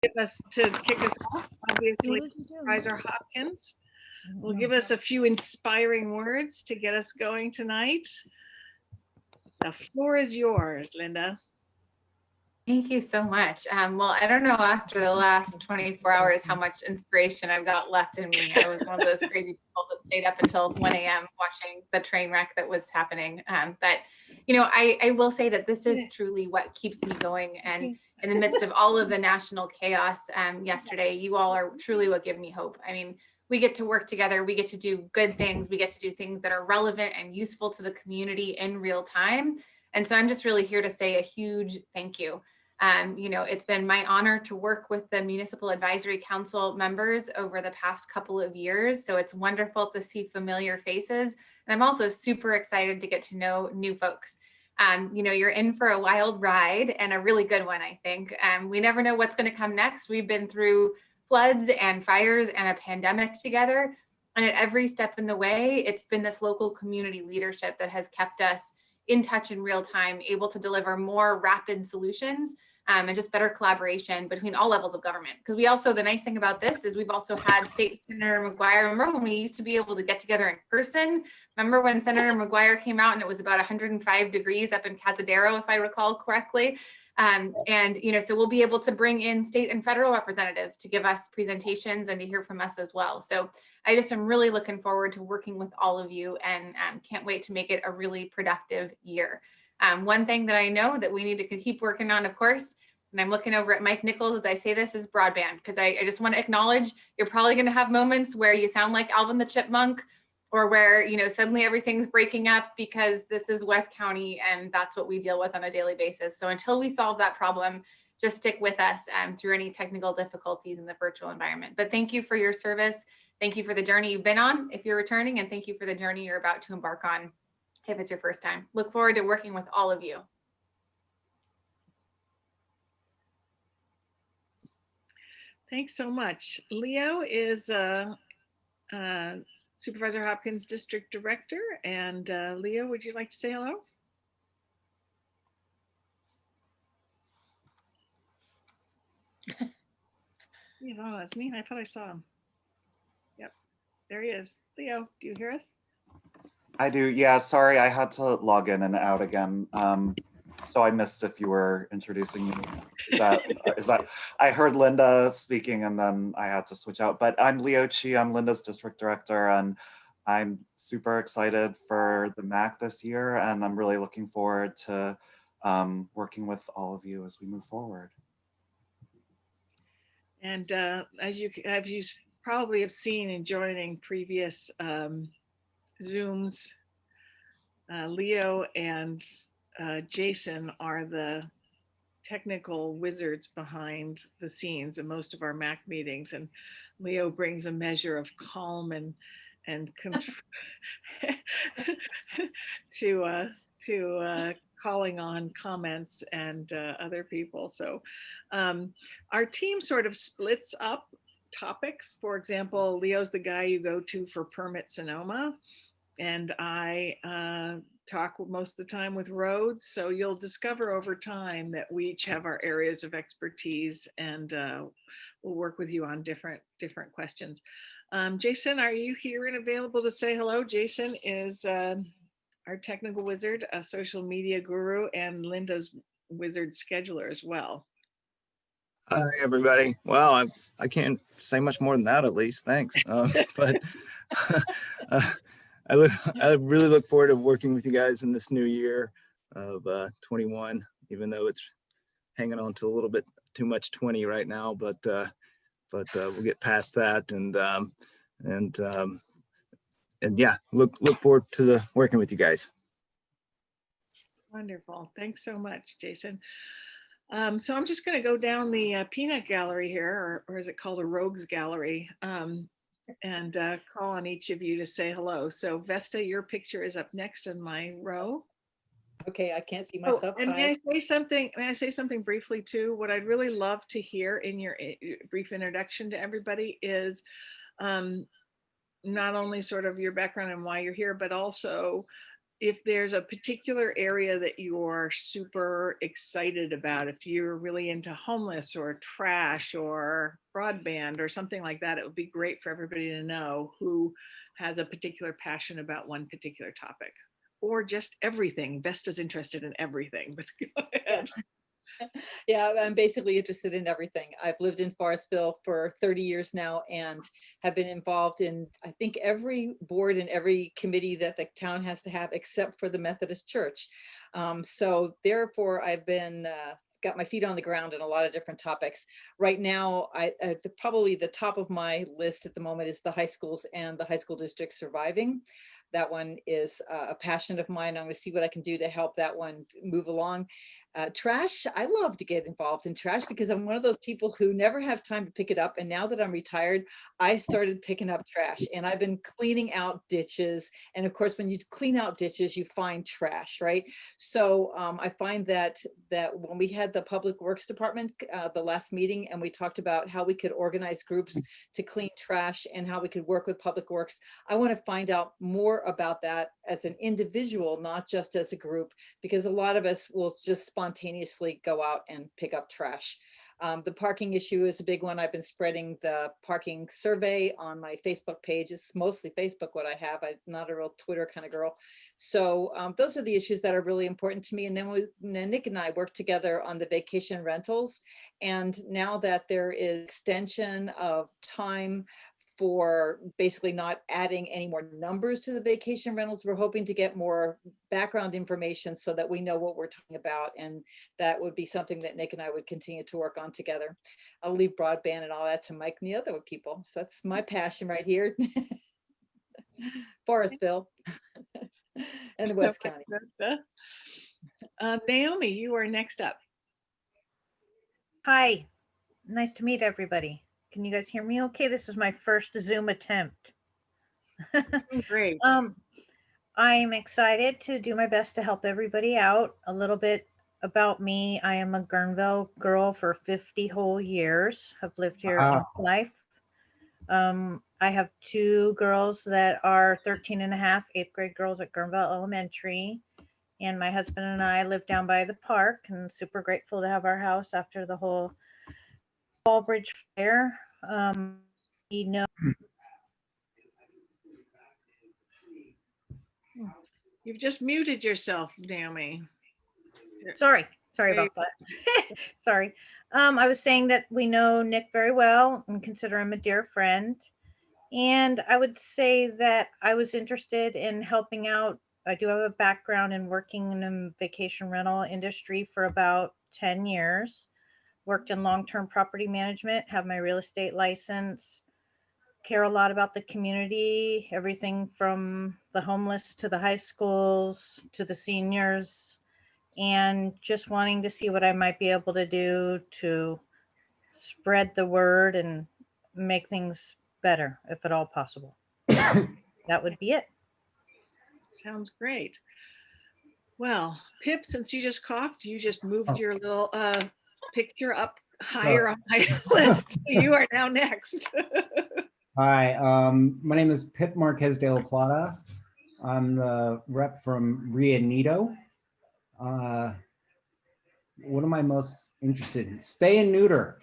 give us to kick us off. Obviously, Supervisor Hopkins will give us a few inspiring words to get us going tonight. The floor is yours, Linda. Thank you so much. Well, I don't know after the last 24 hours how much inspiration I've got left in me. I was one of those crazy people that stayed up until 1 a.m. watching the train wreck that was happening. But, you know, I will say that this is truly what keeps me going. And in the midst of all of the national chaos yesterday, you all are truly what give me hope. I mean, we get to work together. We get to do good things. We get to do things that are relevant and useful to the community in real time. And so I'm just really here to say a huge thank you. You know, it's been my honor to work with the Municipal Advisory Council members over the past couple of years. So it's wonderful to see familiar faces. And I'm also super excited to get to know new folks. You know, you're in for a wild ride and a really good one, I think. We never know what's going to come next. We've been through floods and fires and a pandemic together. And at every step in the way, it's been this local community leadership that has kept us in touch in real time, able to deliver more rapid solutions and just better collaboration between all levels of government. Because we also, the nice thing about this is we've also had State Senator McGuire. Remember when we used to be able to get together in person? Remember when Senator McGuire came out and it was about 105 degrees up in Cazadero, if I recall correctly? And, you know, so we'll be able to bring in state and federal representatives to give us presentations and to hear from us as well. So I just am really looking forward to working with all of you and can't wait to make it a really productive year. One thing that I know that we need to keep working on, of course, and I'm looking over at Mike Nichols as I say this, is broadband, because I just want to acknowledge you're probably going to have moments where you sound like Alvin the Chipmunk, or where, you know, suddenly everything's breaking up, because this is West County and that's what we deal with on a daily basis. So until we solve that problem, just stick with us through any technical difficulties in the virtual environment. But thank you for your service. Thank you for the journey you've been on if you're returning, and thank you for the journey you're about to embark on if it's your first time. Look forward to working with all of you. Thanks so much. Leo is Supervisor Hopkins District Director. And Leo, would you like to say hello? Oh, that's me. I thought I saw him. Yep, there he is. Leo, do you hear us? I do. Yeah, sorry, I had to log in and out again. So I missed if you were introducing me. Is that, I heard Linda speaking and then I had to switch out, but I'm Leo Chi, I'm Linda's District Director, and I'm super excited for the MAC this year, and I'm really looking forward to working with all of you as we move forward. And as you probably have seen in joining previous Zooms, Leo and Jason are the technical wizards behind the scenes in most of our MAC meetings, and Leo brings a measure of calm and to calling on comments and other people. So our team sort of splits up topics. For example, Leo's the guy you go to for Permit Sonoma, and I talk most of the time with roads. So you'll discover over time that we each have our areas of expertise, and we'll work with you on different questions. Jason, are you here and available to say hello? Jason is our technical wizard, a social media guru, and Linda's wizard scheduler as well. Hi, everybody. Well, I can't say much more than that, at least. Thanks. But I really look forward to working with you guys in this new year of 21, even though it's hanging on to a little bit too much 20 right now, but we'll get past that, and yeah, look forward to working with you guys. Wonderful. Thanks so much, Jason. So I'm just going to go down the peanut gallery here, or is it called a rogues gallery, and call on each of you to say hello. So Vesta, your picture is up next in my row. Okay, I can't see myself. And may I say something briefly too? What I'd really love to hear in your brief introduction to everybody is not only sort of your background and why you're here, but also if there's a particular area that you're super excited about, if you're really into homeless or trash or broadband or something like that, it would be great for everybody to know who has a particular passion about one particular topic, or just everything. Vesta's interested in everything, but go ahead. Yeah, I'm basically interested in everything. I've lived in Forestville for 30 years now and have been involved in, I think, every board and every committee that the town has to have, except for the Methodist Church. So therefore, I've been got my feet on the ground in a lot of different topics. Right now, probably the top of my list at the moment is the high schools and the high school district surviving. That one is a passion of mine. I'm going to see what I can do to help that one move along. Trash, I love to get involved in trash because I'm one of those people who never have time to pick it up. And now that I'm retired, I started picking up trash and I've been cleaning out ditches. And of course, when you clean out ditches, you find trash, right? So I find that when we had the Public Works Department, the last meeting, and we talked about how we could organize groups to clean trash and how we could work with Public Works, I want to find out more about that as an individual, not just as a group, because a lot of us will just spontaneously go out and pick up trash. The parking issue is a big one. I've been spreading the parking survey on my Facebook page. It's mostly Facebook what I have. I'm not a real Twitter kind of girl. So those are the issues that are really important to me. And then Nick and I work together on the vacation rentals. And now that there is extension of time for basically not adding any more numbers to the vacation rentals, we're hoping to get more background information so that we know what we're talking about. And that would be something that Nick and I would continue to work on together. I'll leave broadband and all that to Mike and the other people. So that's my passion right here. Forestville and the So West much, County. Vesta. Naomi, you are next up. Hi, nice to meet everybody. Can you guys hear me okay? This is my first Zoom attempt. Great. I'm excited to do my best to help everybody out. A little bit about me. I am a Guerneville girl for 50 whole years. Have lived here all my life. I have two girls that are 13 and a half, eighth grade girls at Guerneville Elementary. And my husband and I live down by the park and super grateful to have our house after the whole Fallbridge fire. You know, You've just muted yourself, Naomi. sorry about that. Sorry. I was saying that we know Nick very well and consider him a dear friend. And I would say that I was interested in helping out. I do have a background in working in the vacation rental industry for about 10 years. Worked in long-term property management, have my real estate license, care a lot about the community, everything from the homeless to the high schools to the seniors, and just wanting to see what I might be able to do to spread the word and make things better, if at all possible. That would be it. Sounds great. Well, Pip, since you just coughed, you just moved your little picture up higher on my list. You are now next. Hi, my name is Pip Marquez de la Plata. I'm the rep from Rio Neato. What am I most interested in? Spay and neuter.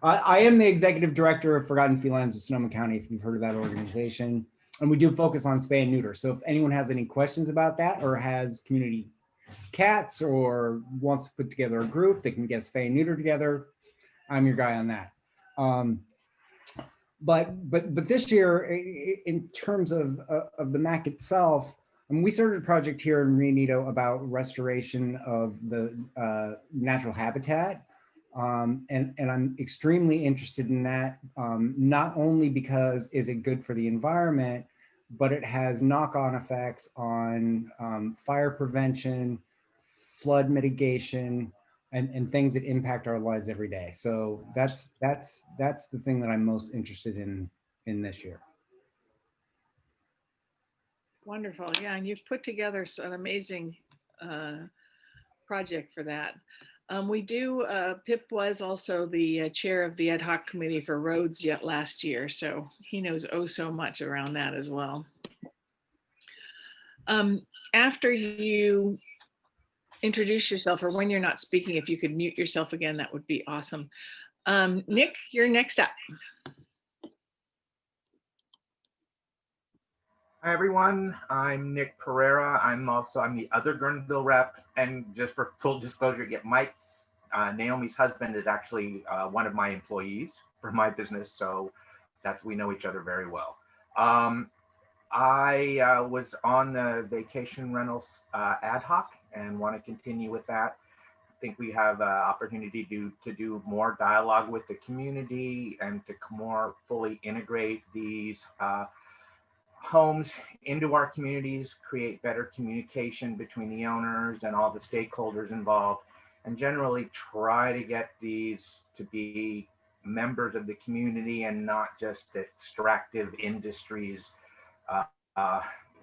I am the executive director of Forgotten Felines of Sonoma County, if you've heard of that organization. And we do focus on spay and neuter. So if anyone has any questions about that or has community cats or wants to put together a group that can get spay and neuter together, I'm your guy on that. But this year, in terms of the MAC itself, we started a project here in Rio Neato about restoration of the natural habitat. And I'm extremely interested in that, not only because is it good for the environment, but it has knock-on effects on fire prevention, flood mitigation, and things that impact our lives every day. So that's the thing that I'm most interested in this year. Wonderful. Yeah, and you've put together an amazing project for that. We do, Pip was also the chair of the ad hoc committee for roads yet last year, so he knows oh so much around that as well. After you introduce yourself, or when you're not speaking, if you could mute yourself again, that would be awesome. Nick, you're next up. Hi everyone, I'm Nick Pereira. I'm the other Guerneville rep, and just for full disclosure, Mike's Naomi's husband is actually one of my employees for my business, so we know each other very well. I was on the vacation rentals ad hoc and want to continue with that. I think we have an opportunity to do more dialogue with the community and to more fully integrate these homes into our communities, create better communication between the owners and all the stakeholders involved, and generally try to get these to be members of the community and not just extractive industries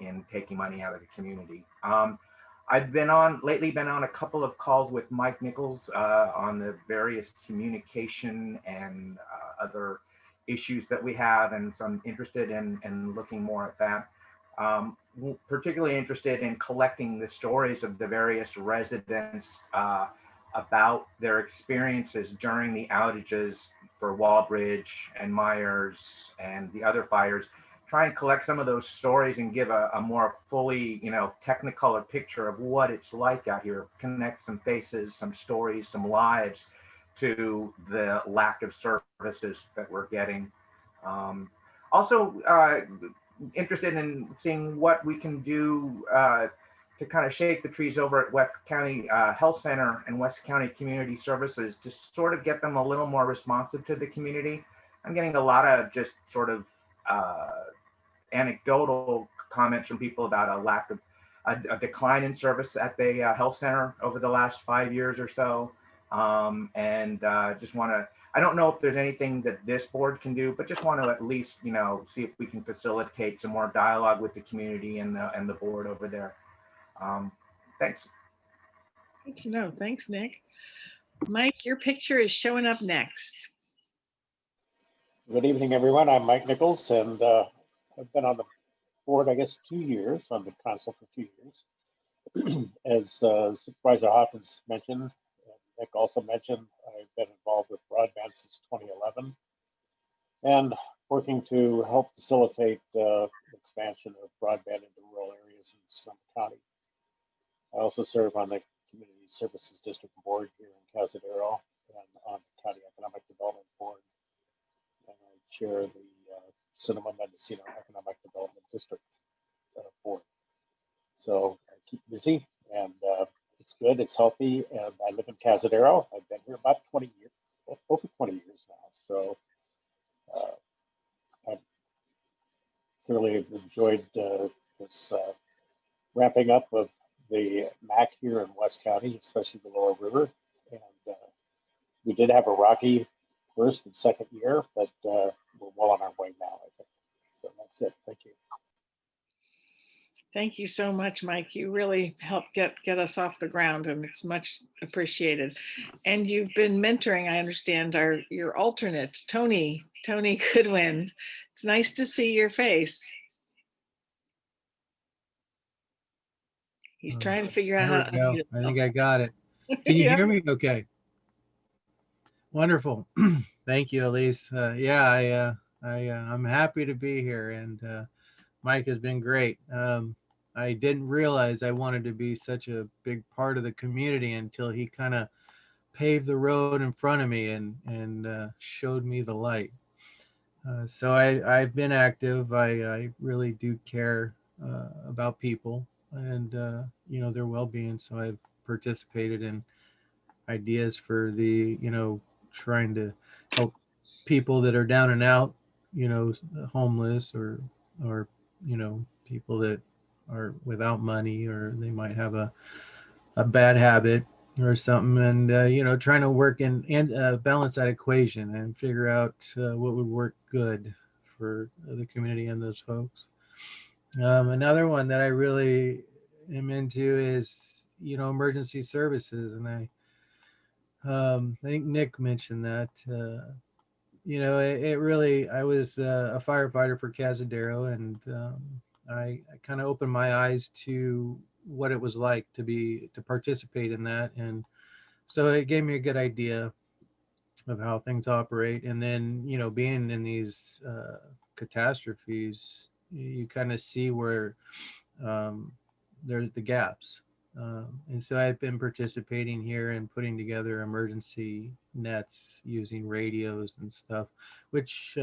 in taking money out of the community. I've lately been on a couple of calls with Mike Nichols on the various communication and other issues that we have, and so I'm interested in looking more at that. Particularly interested in collecting the stories of the various residents about their experiences during the outages for Wallbridge and Myers and the other fires. Try and collect some of those stories and give a more fully, technicolor picture of what it's like out here. Connect some faces, some stories, some lives to the lack of services that we're getting. Also interested in seeing what we can do to kind of shake the trees over at West County Health Center and West County Community Services to sort of get them a little more responsive to the community. I'm getting a lot of just sort of anecdotal comments from people about a lack of a decline in service at the health center over the last 5 years or so. Just want to, I don't know if there's anything that this board can do, but just want to at least, see if we can facilitate some more dialogue with the community and the board over there. Thanks. Good to know. Thanks, Nick. Mike, your picture is showing up next. Good evening, everyone. I'm Mike Nichols, and I've been on the board, I guess, 2 years. I've been council for 2 years. As Supervisor Hoffman's mentioned, Nick also mentioned, I've been involved with broadband since 2011 and working to help facilitate expansion of broadband into rural areas in Sonoma County. I also serve on the Community Services District Board here in Cazadero and on the County Economic Development Board. And I chair the Sonoma Mendocino Economic Development District Board. So I keep busy, and it's good, it's healthy, and I live in Cazadero. I've been here about 20 years, over 20 years now. So I've thoroughly enjoyed this ramping up of the MAC here in West County, especially the Lower River. And we did have a rocky first and second year, but we're well on our way now, I think. So that's it. Thank you. Thank you so much, Mike. You really helped get us off the ground, and it's much appreciated. And you've been mentoring, I understand, your alternate, Tony Goodwin. It's nice to see your face. He's trying to figure out how to There we go. I think I got it. Can you Yeah. hear me okay? Wonderful. Thank you, Elise. I'm happy to be here, and Mike has been great. I didn't realize I wanted to be such a big part of the community until he kind of paved the road in front of me and showed me the light. So I've been active. I really do care about people and their well-being. So I've participated in ideas for the trying to help people that are down and out, homeless or people that are without money, or they might have a bad habit or something, and trying to work and balance that equation and figure out what would work good for the community and those folks. Another one that I really am into is emergency services, and I think Nick mentioned that. You know, it really, I was a firefighter for Cazadero, and I kind of opened my eyes to what it was like to participate in that. And so it gave me a good idea of how things operate. And then, you know, being in these catastrophes, you kind of see where there's the gaps. And so I've been participating here and putting together emergency nets using radios and stuff, which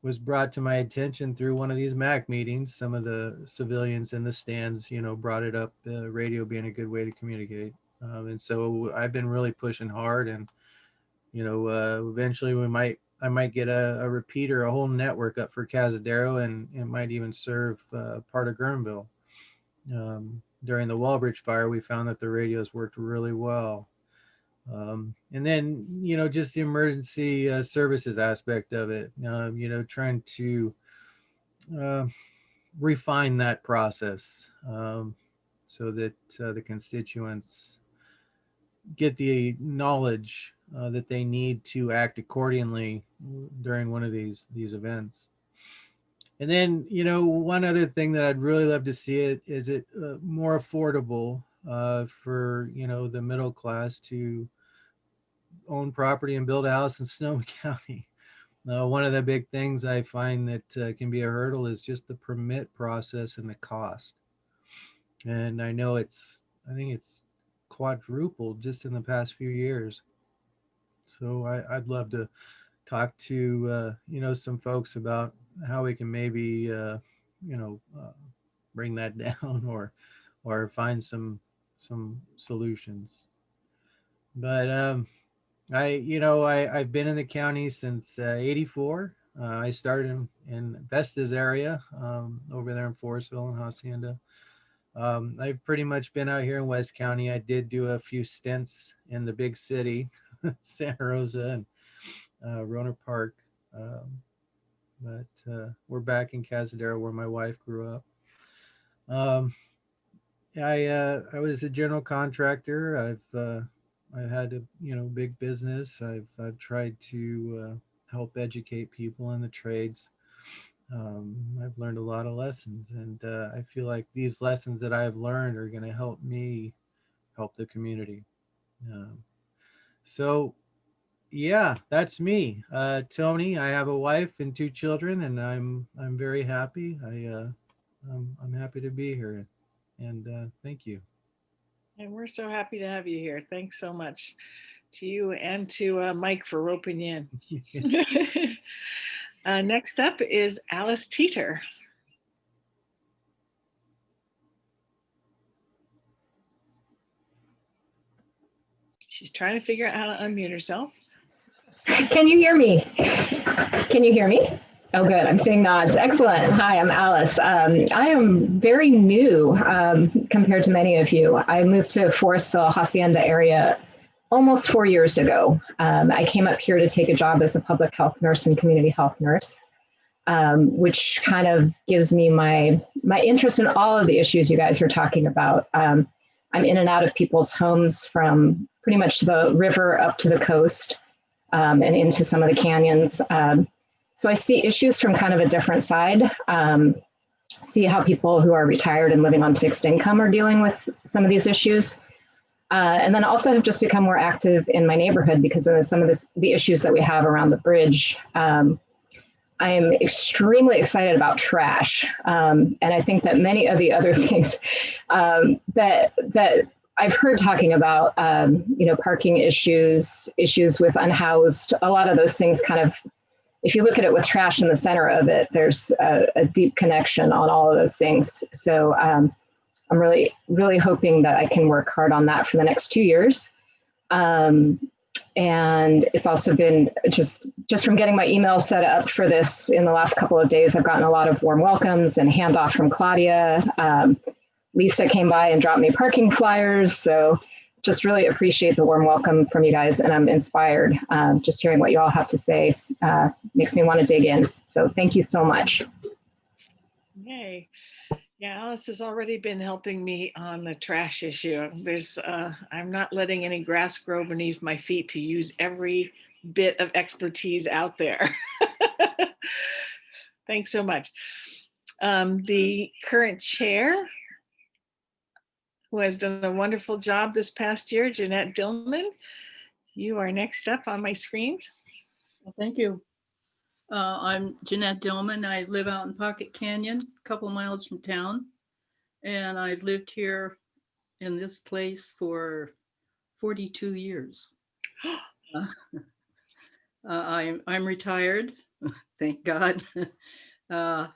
was brought to my attention through one of these MAC meetings. Some of the civilians in the stands, you know, brought it up, radio being a good way to communicate. And so I've been really pushing hard, and, you know, eventually I might get a repeater, a whole network up for Cazadero, and it might even serve part of Guerneville. During the Walbridge fire, we found that the radios worked really well. And then, you know, just the emergency services aspect of it, you know, trying to refine that process so that the constituents get the knowledge that they need to act accordingly during one of these events. And then, you know, one other thing that I'd really love to see is it more affordable for, you know, the middle class to own property and build a house in Sonoma County. One of the big things I find that can be a hurdle is just the permit process and the cost. And I know I think it's quadrupled just in the past few years. So I'd love to talk to, you know, some folks about how we can maybe, you know, bring that down or find some solutions. But I've been in the county since '84. I started in Vesta's area over there in Forestville and Hacienda. I've pretty much been out here in West County. I did do a few stints in the big city, Santa Rosa and Rohnert Park. But we're back in Cazadero where my wife grew up. I was a general contractor. I've had a, you know, big business. I've tried to help educate people in the trades. I've learned a lot of lessons, and I feel like these lessons that I've learned are going to help me help the community. So yeah, that's me. Tony, I have a wife and 2 children, and I'm very happy. I'm happy to be here, and thank you. And we're so happy to have you here. Thanks so much to you and to Mike for roping you in. Next up is Alice Teeter. She's trying to figure out how to unmute herself. Can you hear me? Can you hear me? Oh, good. I'm seeing nods. Excellent. Hi, I'm Alice. I am very new compared to many of you. I moved to Forestville, Hacienda area almost 4 years ago. I came up here to take a job as a public health nurse and community health nurse, which kind of gives me my interest in all of the issues you guys are talking about. I'm in and out of people's homes from pretty much the river up to the coast and into some of the canyons. So I see issues from kind of a different side, see how people who are retired and living on fixed income are dealing with some of these issues. And then also have just become more active in my neighborhood because of some of the issues that we have around the bridge. I am extremely excited about trash. And I think that many of the other things that I've heard talking about, parking issues with unhoused, a lot of those things kind of, if you look at it with trash in the center of it, there's a deep connection on all of those things. So I'm really, really hoping that I can work hard on that for the next 2 years. And it's also been just from getting my email set up for this in the last couple of days, I've gotten a lot of warm welcomes and handoff from Claudia. Lisa came by and dropped me parking flyers. So just really appreciate the warm welcome from you guys. And I'm inspired. Just hearing what you all have to say makes me want to dig in. So thank you so much. Yay. Yeah, Alice has already been helping me on the trash issue. I'm not letting any grass grow beneath my feet to use every bit of expertise out there. Thanks so much. The current chair, who has done a wonderful job this past year, Jeanette Dillman, you are next up on my screens. Well, thank you. I'm Jeanette Dillman. I live out in Pocket Canyon, a couple miles from town. And I've lived here in this place for 42 years. I'm retired, thank God. And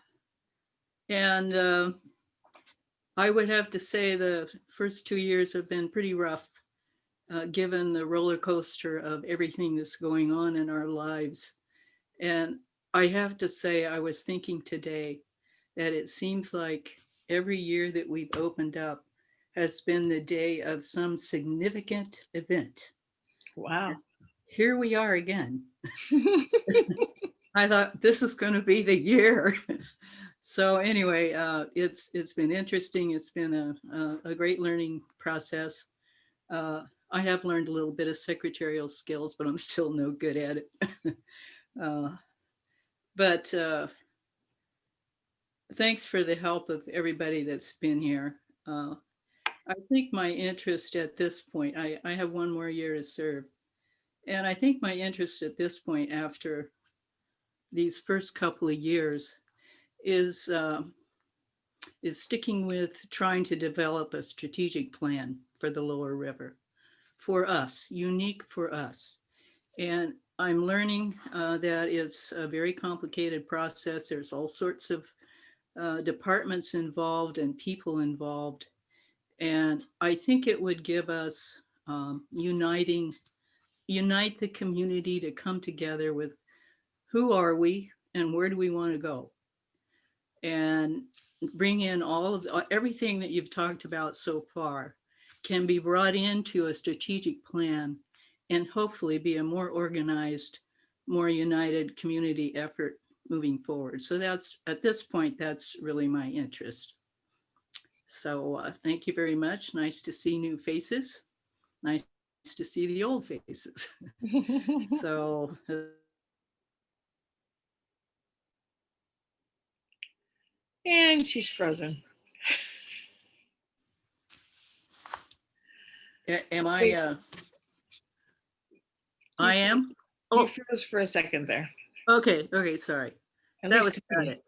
I would have to say the first 2 years have been pretty rough, given the roller coaster of everything that's going on in our lives. And I have to say, I was thinking today that it seems like every year that we've opened up has been the day of some significant event. Wow. Here we are again. I thought this is going to be the year. So anyway, it's been interesting. It's been a great learning process. I have learned a little bit of secretarial skills, but I'm still no good at it. But thanks for the help of everybody that's been here. I think my interest at this point, I have one more year to serve. And I think my interest at this point, after these first couple of years, is sticking with trying to develop a strategic plan for the Lower River, for us, unique for us. And I'm learning that it's a very complicated process. There's all sorts of departments involved and people involved. And I think it would give us unite the community to come together with who are we and where do we want to go? And bring in all of everything that you've talked about so far can be brought into a strategic plan and hopefully be a more organized, more united community effort moving forward. So that's, at this point, that's really my interest. So thank you very much. Nice to see new faces. Nice to see the old faces. So. And she's frozen. Am I? I am? You froze for a second there. Okay, sorry. That was about me. it.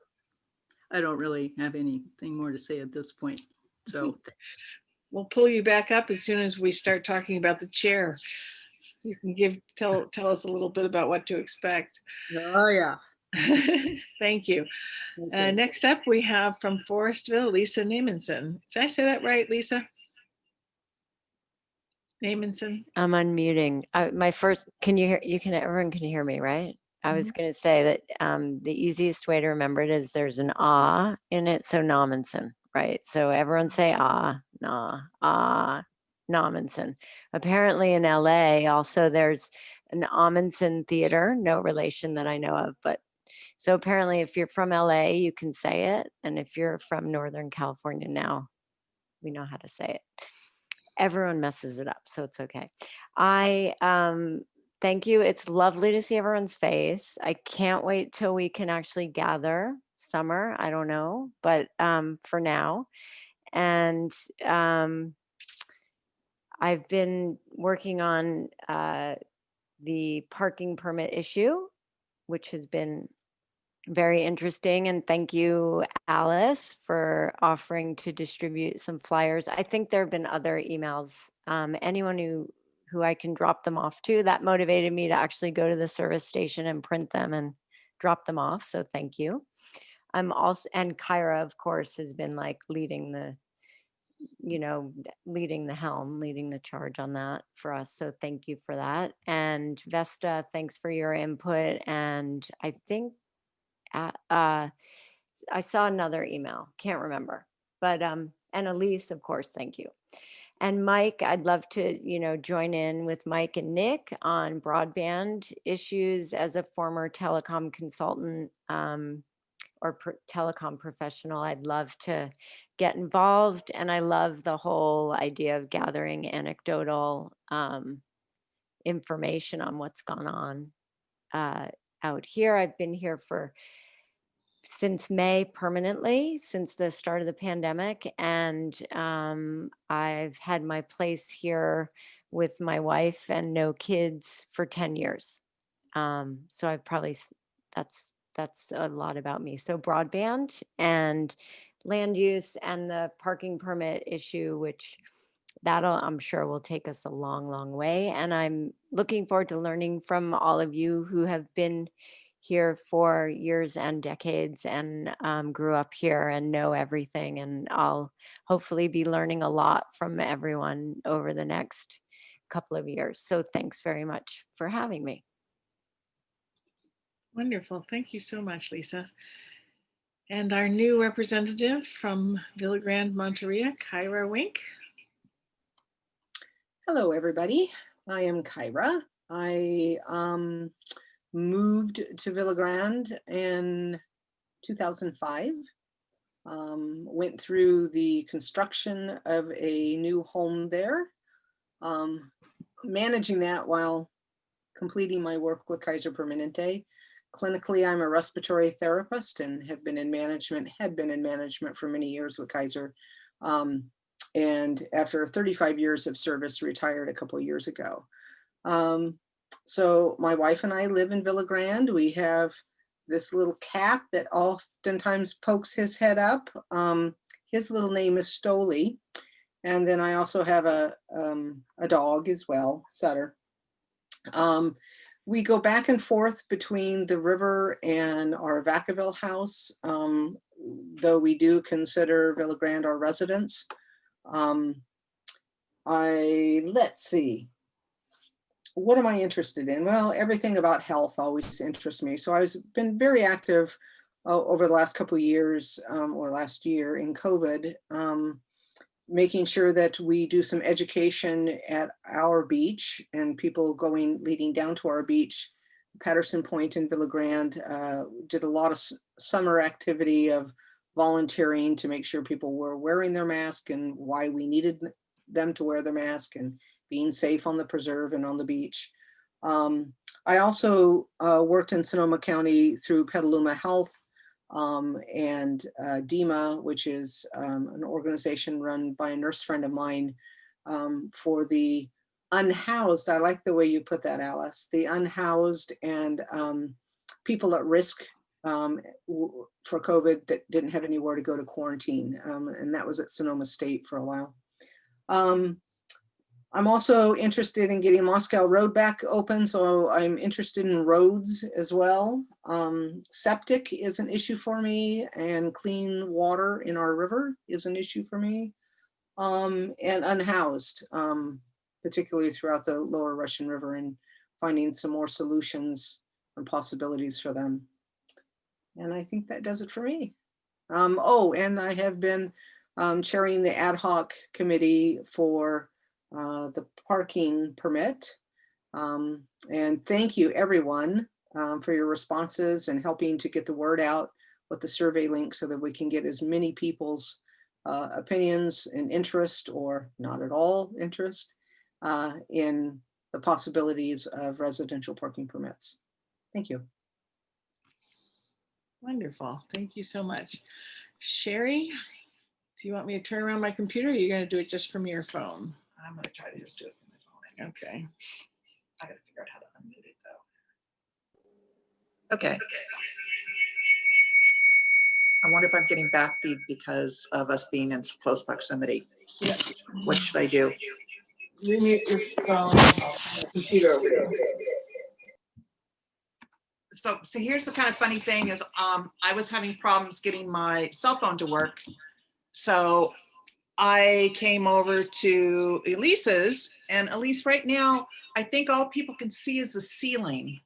I don't really have anything more to say at this point. So we'll pull you back up as soon as we start talking about the chair. You can tell us a little bit about what to expect. Oh yeah. Thank you. Okay. Next up, we have from Forestville, Lisa Namenson. Did I say that right, Lisa? Namenson. I'm unmuting. Everyone can hear me, right? I was going to say that the easiest way to remember it is there's an ah in it, so Namenson, right? So everyone say ah, nah, Namenson. Apparently in LA, also there's an Amundsen Theater, no relation that I know of, but so apparently if you're from LA, you can say it. And if you're from Northern California now, we know how to say it. Everyone messes it up, so it's okay. Thank you. It's lovely to see everyone's face. I can't wait till we can actually gather. Summer, I don't know, but for now. And I've been working on the parking permit issue, which has been very interesting. And thank you, Alice, for offering to distribute some flyers. I think there have been other emails. Anyone who I can drop them off to, that motivated me to actually go to the service station and print them and drop them off. So thank you. I'm also, and Kyra, of course, has been like leading the helm, leading the charge on that for us. So thank you for that. And Vesta, thanks for your input. And I think I saw another email, can't remember, but and Elise, of course, thank you. And Mike, I'd love to, join in with Mike and Nick on broadband issues as a former telecom consultant or telecom professional, I'd love to get involved. And I love the whole idea of gathering anecdotal information on what's gone on out here. I've been here since May permanently, since the start of the pandemic. And I've had my place here with my wife and no kids for 10 years. So I've probably, that's a lot about me. So broadband and land use and the parking permit issue, which I'm sure will take us a long, long way. And I'm looking forward to learning from all of you who have been here for years and decades and grew up here and know everything. And I'll hopefully be learning a lot from everyone over the next couple of years. So thanks very much for having me. Wonderful. Thank you so much, Lisa. And our new representative from Villa Grande, Monteria, Kyra Wink. Hello, everybody. I am Kyra. I moved to Villa Grande in 2005. Went through the construction of a new home there, managing that while completing my work with Kaiser Permanente. Clinically, I'm a respiratory therapist and had been in management for many years with Kaiser. And after 35 years of service, retired a couple of years ago. So my wife and I live in Villa Grande. We have this little cat that oftentimes pokes his head up. His little name is Stoli. And then I also have a dog as well, Sutter. We go back and forth between the river and our Vacaville house, though we do consider Villa Grande our residence. Let's see. What am I interested in? Well, everything about health always interests me. So I've been very active over the last couple of years or last year in COVID, making sure that we do some education at our beach and people leading down to our beach. Patterson Point in Villa Grande did a lot of summer activity of volunteering to make sure people were wearing their mask and why we needed them to wear their mask and being safe on the preserve and on the beach. I also worked in Sonoma County through Petaluma Health and DEMA, which is an organization run by a nurse friend of mine for the unhoused. I like the way you put that, Alice. The unhoused and people at risk for COVID that didn't have anywhere to go to quarantine. And that was at Sonoma State for a while. I'm also interested in getting Moscow Road back open, so I'm interested in roads as well. Septic is an issue for me, and clean water in our river is an issue for me, and unhoused, particularly throughout the lower Russian River, and finding some more solutions and possibilities for them. And I think that does it for me. And I have been chairing the ad hoc committee for the parking permit. And thank you everyone for your responses and helping to get the word out with the survey link so that we can get as many people's opinions and interest, or not at all interest, in the possibilities of residential parking permits. Thank you. Wonderful. Thank you so much. Sherry, do you want me to turn around my computer, or are you going to do it just from your phone? I'm going to try to just do it from the phone. Okay. I got to figure out how to unmute it though. Okay. I wonder if I'm getting back feed because of us being in close proximity. Yeah. What should I do? You mute your phone, computer over there. So here's the kind of funny thing is I was having problems getting my cell phone to work. So I came over to Elise's, and Elise, right now, I think all people can see is the ceiling.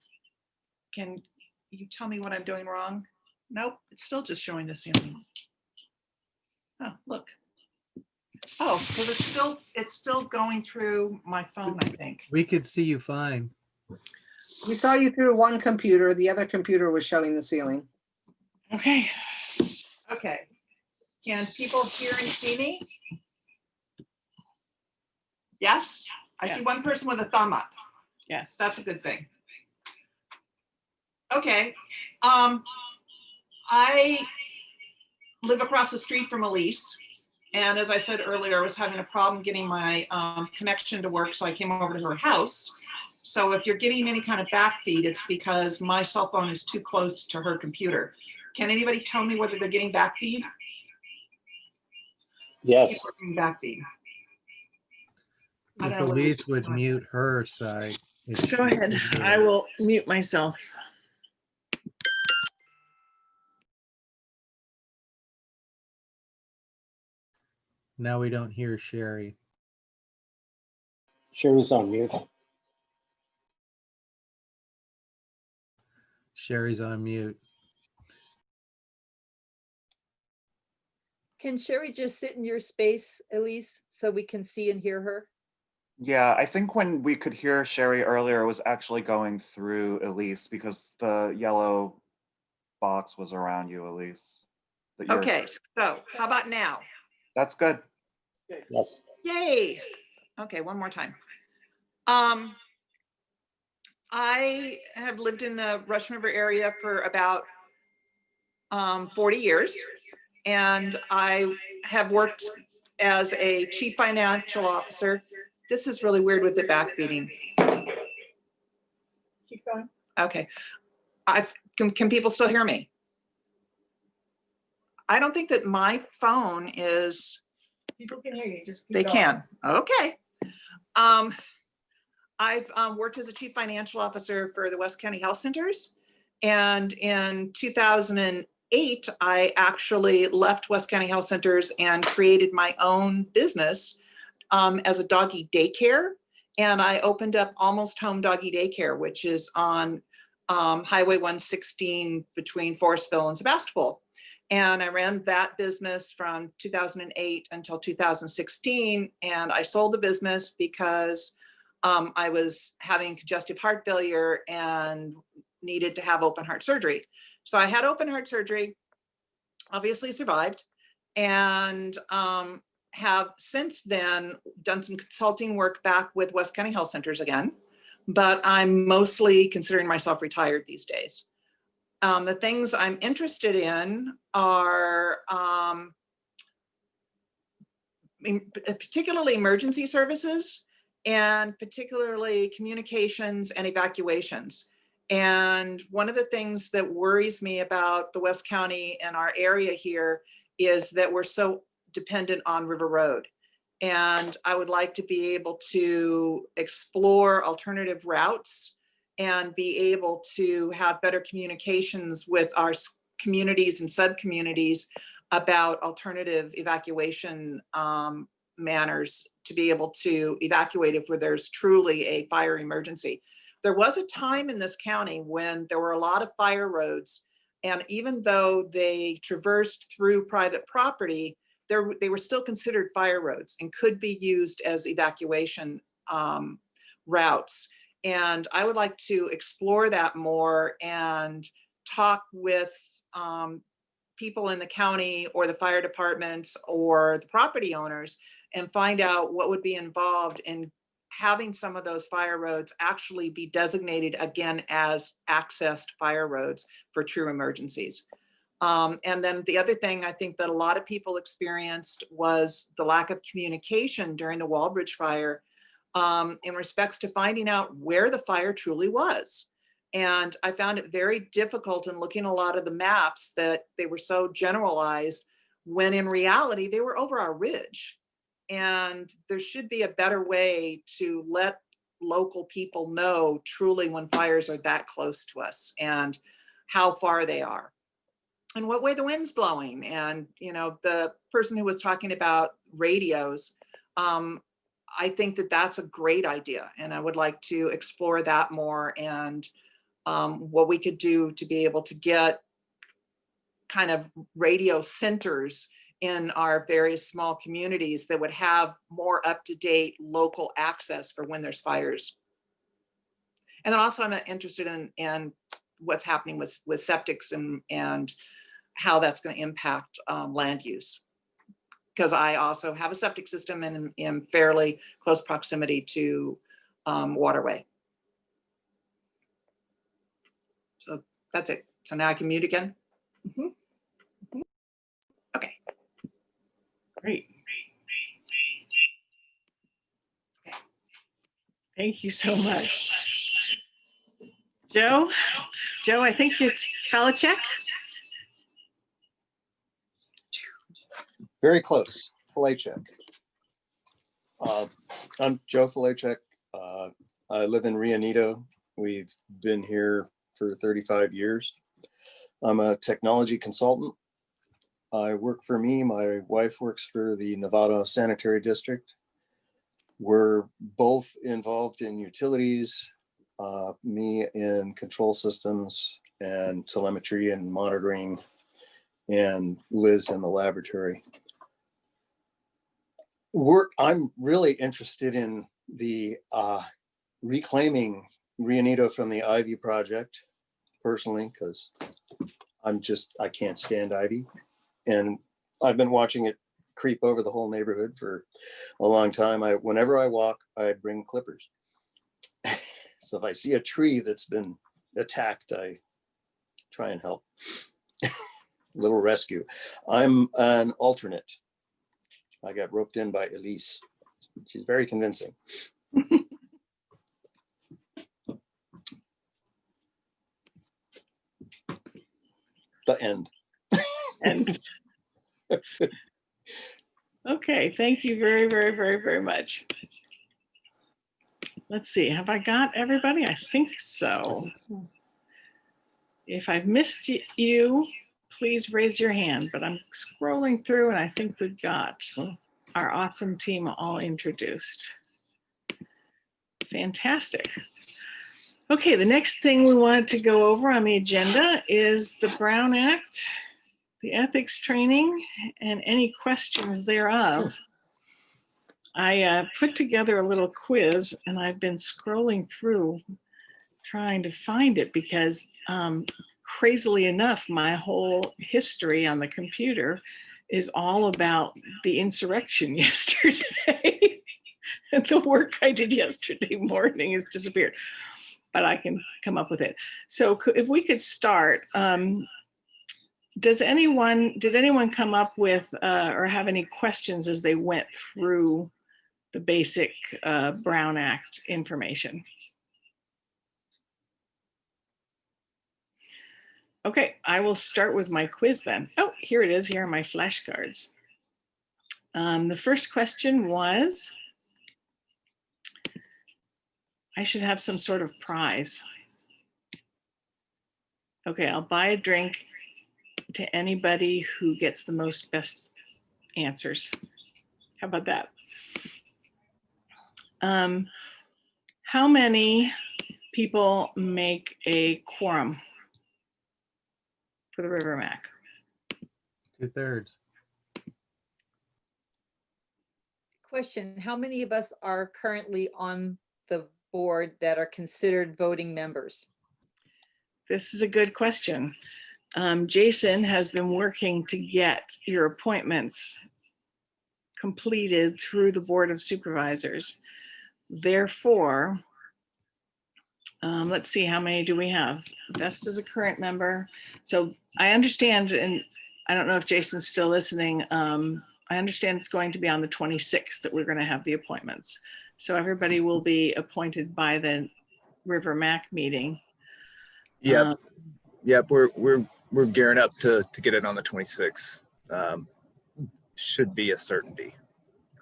Can you tell me what I'm doing wrong? Nope, it's still just showing the ceiling. Oh, look. Oh, so it's still going through my phone, I think. We could see you fine. We saw you through one computer. The other computer was showing the ceiling. Okay. Okay. Can people hear and see me? Yes? I see Yes. one person with a thumb up. Yes. That's a good thing. Okay. I live across the street from Elise. And as I said earlier, I was having a problem getting my connection to work, so I came over to her house. So if you're getting any kind of back feed, it's because my cell phone is too close to her computer. Can anybody tell me whether they're getting back feed? Yes. People are getting back feed. I If don't know whether Elise it's- would mute her side. if Go she ahead. could do I that. will mute myself. Now we don't hear Sherry. Sherry's on mute. Sherry's on mute. Can Sherry just sit in your space, Elise, so we can see and hear her? Yeah, I think when we could hear Sherry earlier, it was actually going through Elise because the yellow box was around you, Elise. But yours- Okay, so how about now? That's good. Yes. Yay. Okay, one more time. I have lived in the Russian River area for about 40 years, and I have worked as a chief financial officer. This is really weird with the back beating. Keep going. Okay. Can people still hear me? I don't think that my phone is. People can hear you. Just keep They going. can. Okay. I've worked as a chief financial officer for the West County Health Centers. And in 2008, I actually left West County Health Centers and created my own business as a doggy daycare. And I opened up Almost Home Doggy Daycare, which is on Highway 116 between Forestville and Sebastopol. And I ran that business from 2008 until 2016. And I sold the business because I was having congestive heart failure and needed to have open heart surgery. So I had open heart surgery, obviously survived, and have since then done some consulting work back with West County Health Centers again, but I'm mostly considering myself retired these days. The things I'm interested in are particularly emergency services, and particularly communications and evacuations. And one of the things that worries me about the West County and our area here is that we're so dependent on River Road. And I would like to be able to explore alternative routes and be able to have better communications with our communities and sub-communities about alternative evacuation manners to be able to evacuate if there's truly a fire emergency. There was a time in this county when there were a lot of fire roads, and even though they traversed through private property, they were still considered fire roads and could be used as evacuation routes. And I would like to explore that more and talk with people in the county or the fire departments or the property owners and find out what would be involved in having some of those fire roads actually be designated again as accessed fire roads for true emergencies. And then the other thing I think that a lot of people experienced was the lack of communication during the Walbridge fire in respects to finding out where the fire truly was. And I found it very difficult in looking at a lot of the maps that they were so generalized when in reality they were over our ridge. And there should be a better way to let local people know truly when fires are that close to us and how far they are and what way the wind's blowing. And, you know, the person who was talking about radios, I think that that's a great idea. And I would like to explore that more and what we could do to be able to get kind of radio centers in our various small communities that would have more up-to-date local access for when there's fires. And then also I'm interested in what's happening with septics and how that's going to impact land use. Because I also have a septic system and am fairly close proximity to waterway. So that's it. So now I can mute again. Okay. Great. Thank you so much. Joe, I think it's Falachek. Very close, Falachek. I'm Joe Falachek. I live in Rio Neto. We've been here for 35 years. I'm a technology consultant. I work for me. My wife works for the Novato Sanitary District. We're both involved in utilities, me in control systems and telemetry and monitoring, and Liz in the laboratory. I'm really interested in the reclaiming Rio Neto from the ivy project personally, because I can't stand ivy. And I've been watching it creep over the whole neighborhood for a long time. Whenever I walk, I bring clippers. So if I see a tree that's been attacked, I try and help. Little rescue. I'm an alternate. I got roped in by Elise. She's very convincing. The end. And okay, thank you very, very, very, very much. Let's see, have I got everybody? I think so. If I've missed you, please raise your hand, but I'm scrolling through and I think we've got our awesome team all introduced. Fantastic. Okay, the next thing we wanted to go over on the agenda is the Brown Act, the ethics training, and any questions thereof. I put together a little quiz and I've been scrolling through trying to find it because crazily enough, my whole history on the computer is all about the insurrection yesterday. And the work I did yesterday morning has disappeared, but I can come up with it. So if we could start, did anyone come up with or have any questions as they went through the basic Brown Act information? Okay, I will start with my quiz then. Oh, here it is. Here are my flashcards. The first question was, I should have some sort of prize. Okay, I'll buy a drink to anybody who gets the most best answers. How about that? How many people make a quorum for the River Mac? 2/3. Question, how many of us are currently on the board that are considered voting members? This is a good question. Jason has been working to get your appointments completed through the Board of Supervisors. Therefore, let's see, how many do we have? Vesta's a current member. So I understand, and I don't know if Jason's still listening. I understand it's going to be on the 26th that we're going to have the appointments. So everybody will be appointed by the River Mac meeting. Yep. Yep. We're gearing up to get it on the 26th. Should be a certainty.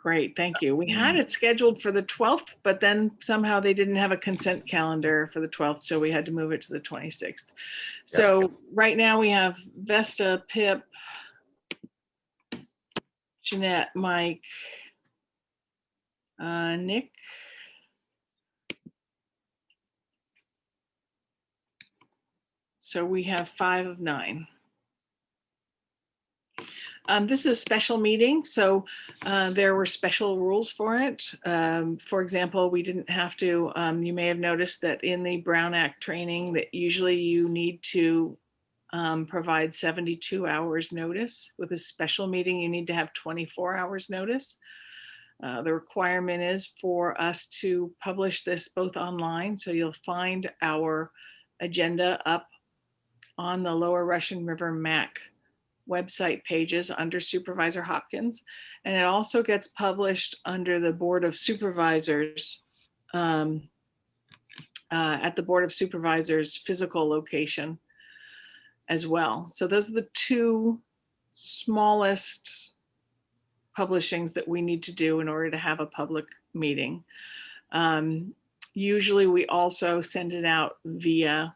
Great, thank you. We had it scheduled for the 12th, but then somehow they didn't have a consent calendar for the 12th, so we had to move it to the 26th. So right now we have Vesta, Pip, Jeanette, Mike, Nick, so we have 5 of 9. This is a special meeting, so there were special rules for it. For example, we didn't have to, you may have noticed that in the Brown Act training that usually you need to provide 72 hours notice. With a special meeting, you need to have 24 hours notice. The requirement is for us to publish this both online. So you'll find our agenda up on the Lower Russian River MAC website pages under Supervisor Hopkins. And it also gets published under the Board of Supervisors at the Board of Supervisors physical location as well. So those are the two smallest publishings that we need to do in order to have a public meeting. Usually we also send it out via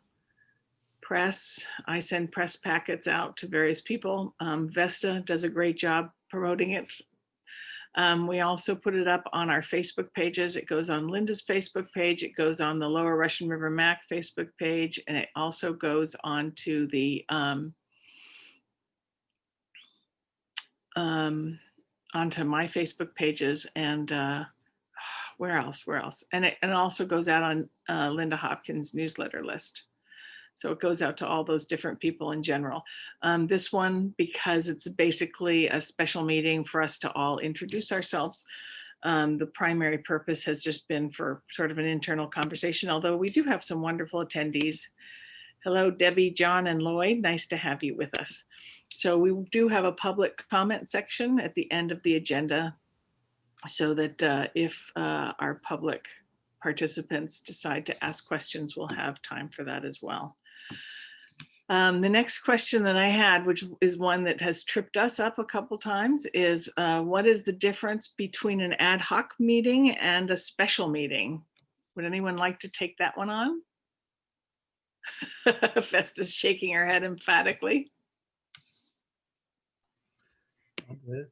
press. I send press packets out to various people. Vesta does a great job promoting it. We also put it up on our Facebook pages. It goes on Linda's Facebook page. It goes on the Lower Russian River MAC Facebook page, and it also goes onto the onto my Facebook pages, and where else? And it also goes out on Linda Hopkins' newsletter list. So it goes out to all those different people in general. This one, because it's basically a special meeting for us to all introduce ourselves, the primary purpose has just been for sort of an internal conversation, although we do have some wonderful attendees. Hello, Debbie, John, and Lloyd. Nice to have you with us. So we do have a public comment section at the end of the agenda so that if our public participants decide to ask questions, we'll have time for that as well. The next question that I had, which is one that has tripped us up a couple times, is what is the difference between an ad hoc meeting and a special meeting? Would anyone like to take that one on? Vesta's shaking her head emphatically. Are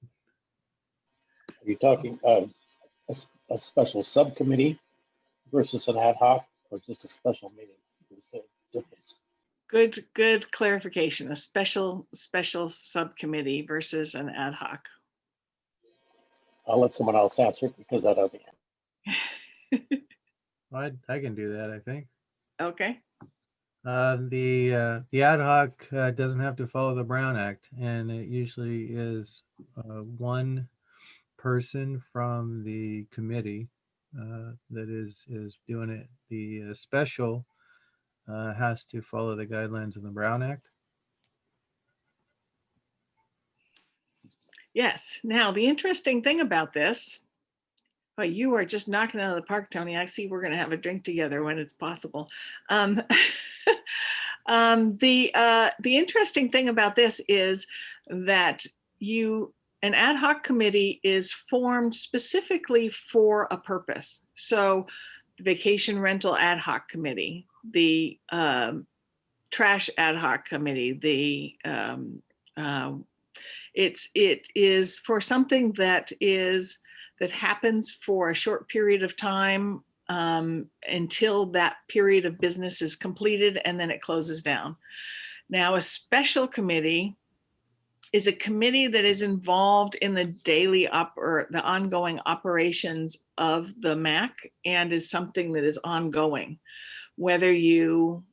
you talking a special subcommittee versus an ad hoc, or just a special meeting? Is there a difference? Good clarification. A special subcommittee versus an ad hoc. I'll let someone else answer it because I don't think. I can do that, I think. Okay. The ad hoc doesn't have to follow the Brown Act, and it usually is one person from the committee that is doing it. The special has to follow the guidelines of the Brown Act. Yes. Now, the interesting thing about this, but you are just knocking it out of the park, Tony. I see we're going to have a drink together when it's possible. The interesting thing about this is that an ad hoc committee is formed specifically for a purpose. So the vacation rental ad hoc committee, the trash ad hoc committee, it is for something that happens for a short period of time until that period of business is completed, and then it closes down. Now, a special committee is a committee that is involved in the daily or the ongoing operations of the MAC, and is something that is ongoing. Whether you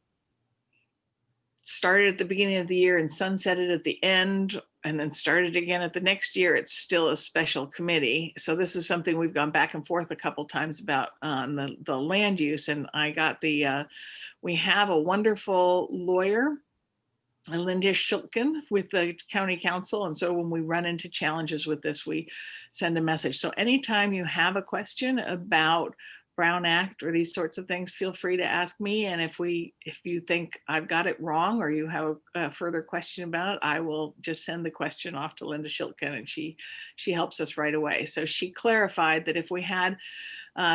started at the beginning of the year and sunsetted at the end, and then started again at the next year, it's still a special committee. So this is something we've gone back and forth a couple times about on the land use. And I got we have a wonderful lawyer, Linda Schiltgen, with the county council. And so when we run into challenges with this, we send a message. So anytime you have a question about Brown Act or these sorts of things, feel free to ask me. And if you think I've got it wrong or you have a further question about it, I will just send the question off to Linda Schiltgen, and she helps us right away. So she clarified that if we had,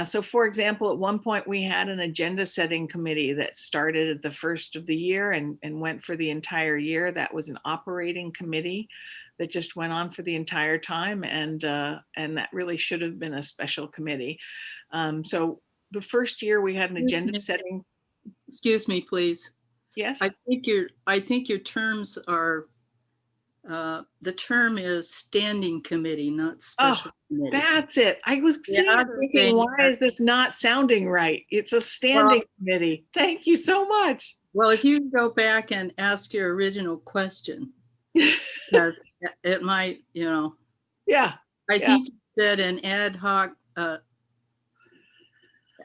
so for example, at one point we had an agenda setting committee that started at the first of the year and went for the entire year. That was an operating committee that just went on for the entire time, and that really should have been a special committee. So the first year we had an agenda setting. Excuse me, please. Yes. I think your terms are, the term is standing committee, not special committee. That's it. I was thinking, why is this not sounding right? It's a standing committee. Thank you so much. Well, if you go back and ask your original question, because it might, Yeah. I yeah. think you said an ad hoc,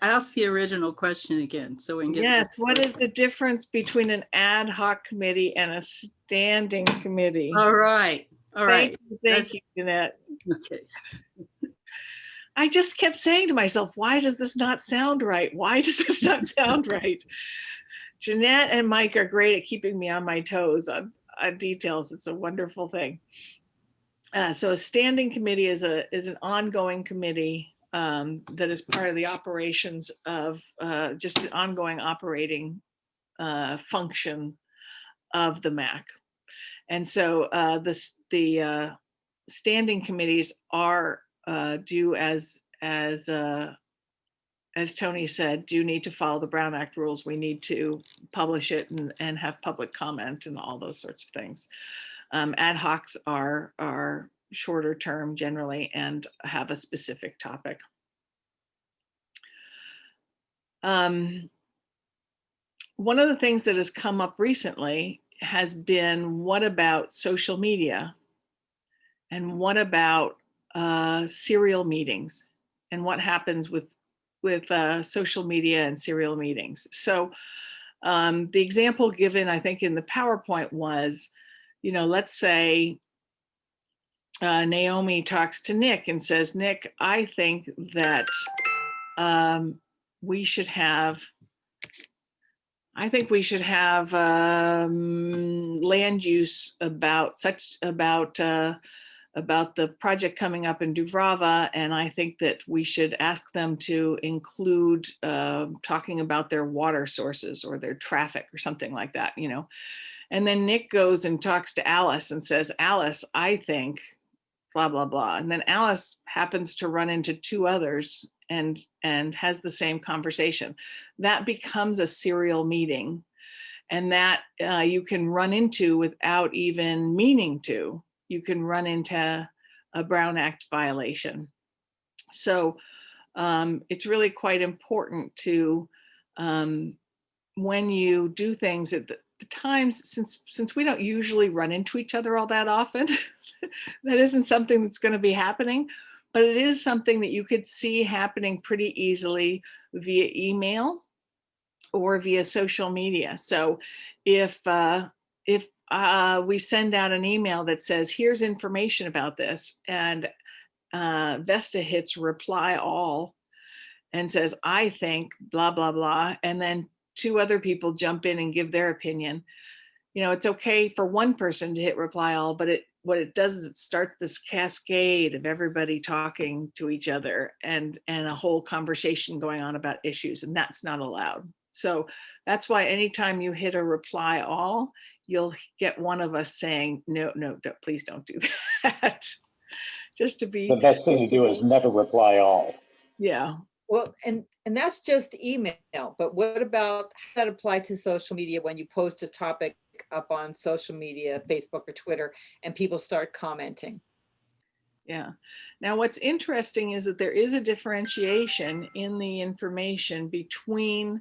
ask the original question again, so we can get Yes. this. What is the difference between an ad hoc committee and a standing committee? All right, all right. Thank you, Jeanette. Okay. I just kept saying to myself, why does this not sound right? Why does this not sound right? Jeanette and Mike are great at keeping me on my toes on details. It's a wonderful thing. So a standing committee is an ongoing committee that is part of the operations of just an ongoing operating function of the MAC. And so the standing committees are do as Tony said, do need to follow the Brown Act rules. We need to publish it and have public comment and all those sorts of things. Ad hocs are shorter term generally and have a specific topic. One of the things that has come up recently has been, what about social media? And what about serial meetings? And what happens with social media and serial meetings? So the example given, I think, in the PowerPoint was, let's say Naomi talks to Nick and says, Nick, I think that we should have land use about the project coming up in Dubrava, and I think that we should ask them to include talking about their water sources or their traffic or something like that, And then Nick goes and talks to Alice and says, Alice, I think blah, blah, blah. And then Alice happens to run into two others and has the same conversation. That becomes a serial meeting, and that you can run into without even meaning to. You can run into a Brown Act violation. So it's really quite important to, when you do things at the times, since we don't usually run into each other all that often, that isn't something that's going to be happening, but it is something that you could see happening pretty easily via email or via social media. So if we send out an email that says, here's information about this, and Vesta hits reply all and says, I think blah, blah, blah, and then two other people jump in and give their opinion, it's okay for one person to hit reply all, but what it does is it starts this cascade of everybody talking to each other and a whole conversation going on about issues, and that's not allowed. So that's why anytime you hit a reply all, you'll get one of us saying, no, please don't do that. Just to be. The best thing to do is never reply all. Yeah. Well, and that's just email, but what about how that apply to social media when you post a topic up on social media, Facebook or Twitter, and people start commenting? Yeah. Now, what's interesting is that there is a differentiation in the information between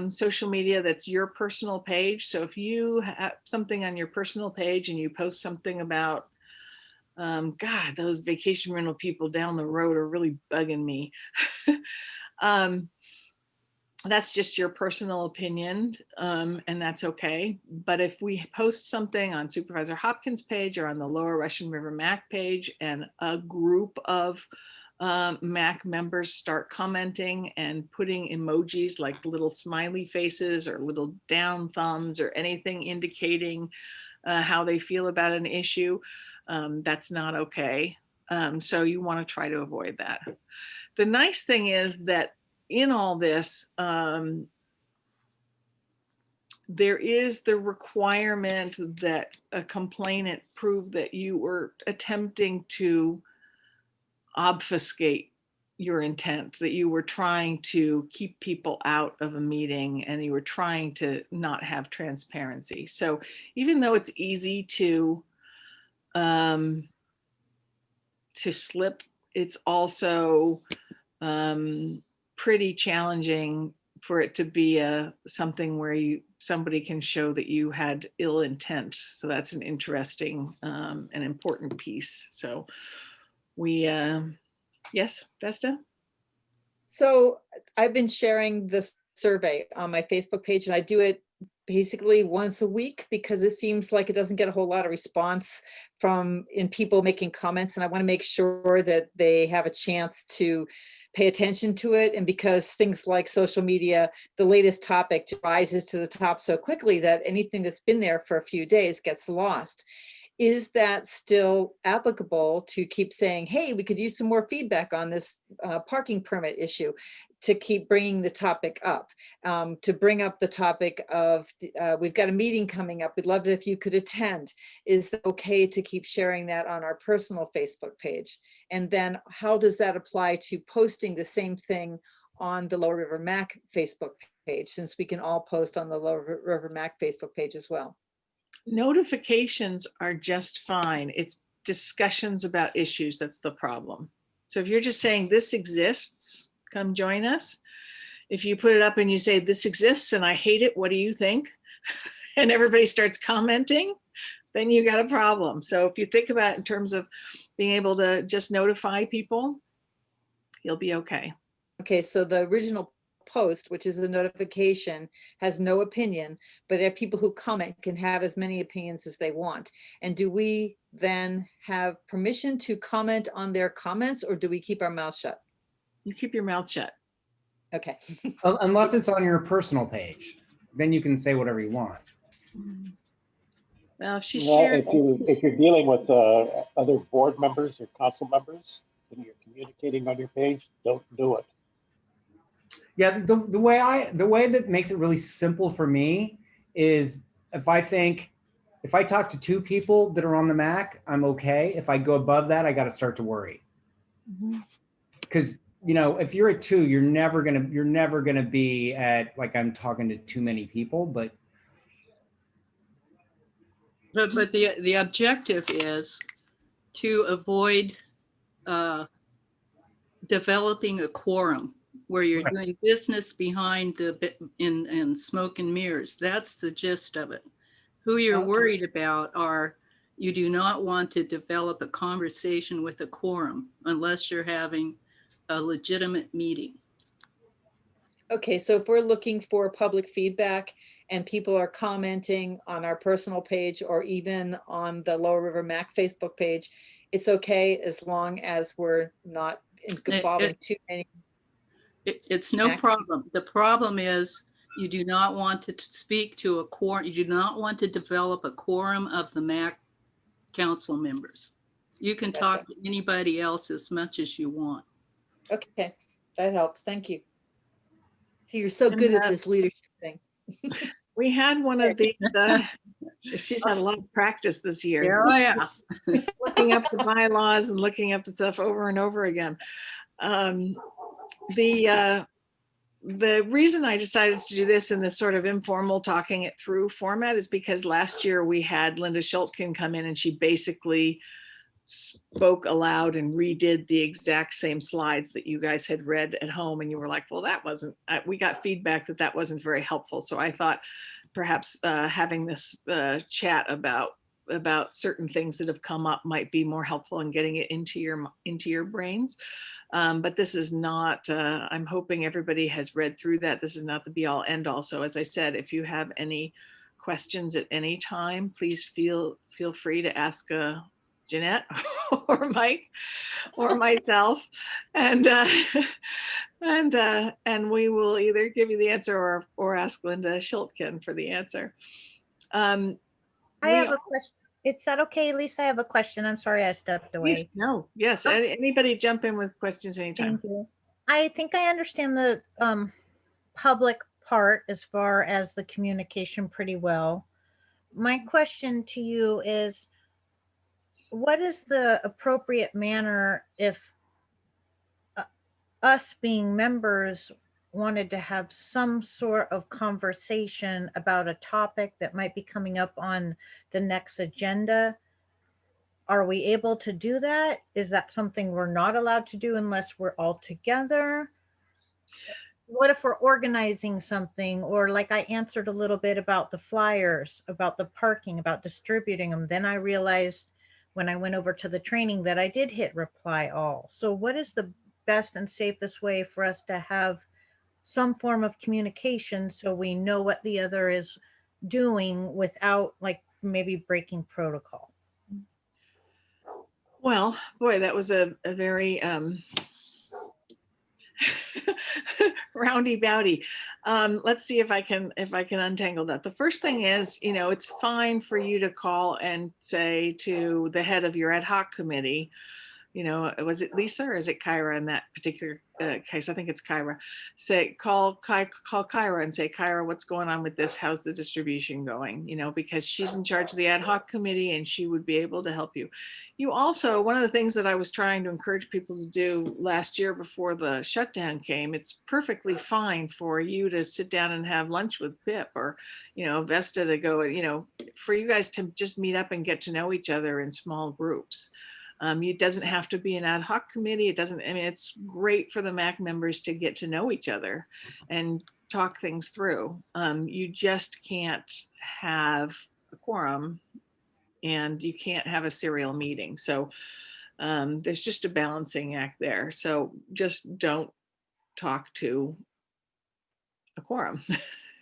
social media that's your personal page. So if you have something on your personal page and you post something about, God, those vacation rental people down the road are really bugging me. That's just your personal opinion, and that's okay. But if we post something on Supervisor Hopkins' page or on the Lower Russian River MAC page, and a group of MAC members start commenting and putting emojis like little smiley faces or little down thumbs or anything indicating how they feel about an issue, that's not okay. So you want to try to avoid that. The nice thing is that in all this, there is the requirement that a complainant prove that you were attempting to obfuscate your intent, that you were trying to keep people out of a meeting and you were trying to not have transparency. So even though it's easy to slip, it's also pretty challenging for it to be something where somebody can show that you had ill intent. So that's an interesting and important piece. So we, yes, Vesta? So I've been sharing this survey on my Facebook page, and I do it basically once a week because it seems like it doesn't get a whole lot of response in people making comments, and I want to make sure that they have a chance to pay attention to it. And because things like social media, the latest topic rises to the top so quickly that anything that's been there for a few days gets lost. Is that still applicable to keep saying, hey, we could use some more feedback on this parking permit issue, to keep bringing the topic up, to bring up the topic of, we've got a meeting coming up, we'd love it if you could attend. Is it okay to keep sharing that on our personal Facebook page? And then how does that apply to posting the same thing on the Lower River Mac Facebook page, since we can all post on the Lower River Mac Facebook page as well? Notifications are just fine. It's discussions about issues that's the problem. So if you're just saying this exists, come join us. If you put it up and you say this exists and I hate it, what do you think? And everybody starts commenting, then you got a problem. So if you think about it in terms of being able to just notify people, you'll be okay. Okay, so the original post, which is the notification, has no opinion, but people who comment can have as many opinions as they want. And do we then have permission to comment on their comments, or do we keep our mouth shut? You keep your mouth shut. Okay. Unless it's on your personal page, then you can say whatever you want. Well, if she Well, shared, if you're dealing with other board members or council members, and you're communicating on your page, don't do it. Yeah, the way that makes it really simple for me is if I talk to two people that are on the Mac, I'm okay. If I go above that, I got to start to worry. Because if you're at two, you're never gonna be at, like, I'm talking to too many people. But the objective is to avoid developing a quorum where you're doing business behind in smoke and mirrors. That's the gist of it. Who you're worried about are, you do not want to develop a conversation with a quorum unless you're having a legitimate meeting. Okay, so if we're looking for public feedback and people are commenting on our personal page or even on the Lower River Mac Facebook page, it's okay as long as we're not involving too many. It's no problem. The problem is you do not want to speak to a quorum. You do not want to develop a quorum of the MAC council members. You can talk to anybody else as much as you want. Okay, that helps. Thank you. So you're so good at this leadership thing. we had one of these, she's had a lot of practice this year. Oh yeah. Looking up the bylaws and looking up the stuff over and over again. The reason I decided to do this in this sort of informal talking it through format is because last year we had Linda Schultkin come in and she basically spoke aloud and redid the exact same slides that you guys had read at home, and you were like, well, that wasn't, we got feedback that wasn't very helpful. So I thought perhaps having this chat about certain things that have come up might be more helpful in getting it into your brains. But this is not, I'm hoping everybody has read through that. This is not the be all end all. So as I said, if you have any questions at any time, please feel free to ask Jeanette or Mike or myself, and we will either give you the answer or ask Linda Schultkin for the answer. I have a question. Is that okay, Lisa? I have a question. I'm sorry I stepped away. Yes, no, yes. Anybody jump in with questions anytime. Thank you. I think I understand the public part as far as the communication pretty well. My question to you is, what is the appropriate manner if us being members wanted to have some sort of conversation about a topic that might be coming up on the next agenda? Are we able to do that? Is that something we're not allowed to do unless we're all together? what if we're organizing something, or like I answered a little bit about the flyers, about the parking, about distributing them. Then I realized when I went over to the training that I did hit reply all. So what is the best and safest way for us to have some form of communication so we know what the other is doing without like maybe breaking protocol? Well, boy, that was a very roundy bowdy. Let's see if I can untangle that. The first thing is, you know, it's fine for you to call and say to the head of your ad hoc committee, you know, was it Lisa or is it Kyra in that particular case? I think it's Kyra. Say, call Kyra and say, Kyra, what's going on with this? How's the distribution going? You know, because she's in charge of the ad hoc committee and she would be able to help you. You also, one of the things that I was trying to encourage people to do last year before the shutdown came, it's perfectly fine for you to sit down and have lunch with Pip or, you know, Vesta to go, you know, for you guys to just meet up and get to know each other in small groups. It doesn't have to be an ad hoc committee. It doesn't, I mean, it's great for the MAC members to get to know each other and talk things through. You just can't have a quorum and you can't have a serial meeting. So there's just a balancing act there. So just don't talk to a quorum.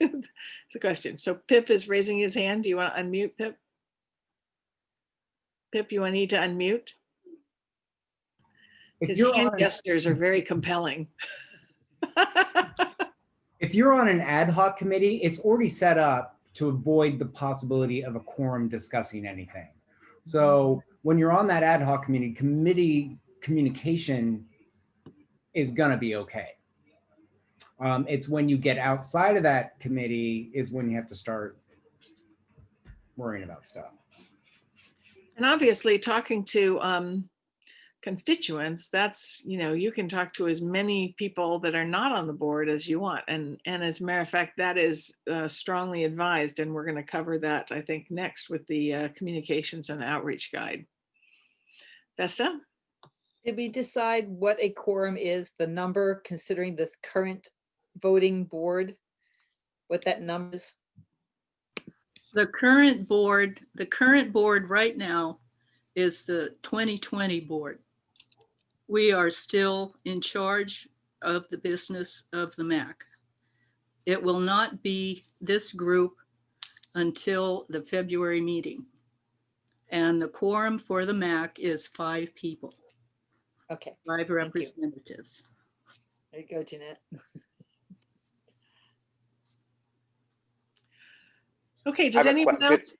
It's a question. So Pip is raising his hand. Do you want to unmute, Pip? Pip, you need to unmute? His hand gestures are very compelling. If you're on an ad hoc committee, it's already set up to avoid the possibility of a quorum discussing anything. So when you're on that ad hoc committee communication is gonna be okay. It's when you get outside of that committee is when you have to start worrying about stuff. And obviously talking to constituents, that's, you know, you can talk to as many people that are not on the board as you want. And as a matter of fact, that is strongly advised. And we're going to cover that, I think, next with the communications and outreach guide. Vesta? Did we decide what a quorum is, the number, considering this current voting board, what that number is? The current board right now is the 2020 board. We are still in charge of the business of the MAC. It will not be this group until the February meeting. And the quorum for the MAC is 5 people. Okay. 5 representatives. There you go, Jeanette. Okay, does anyone else?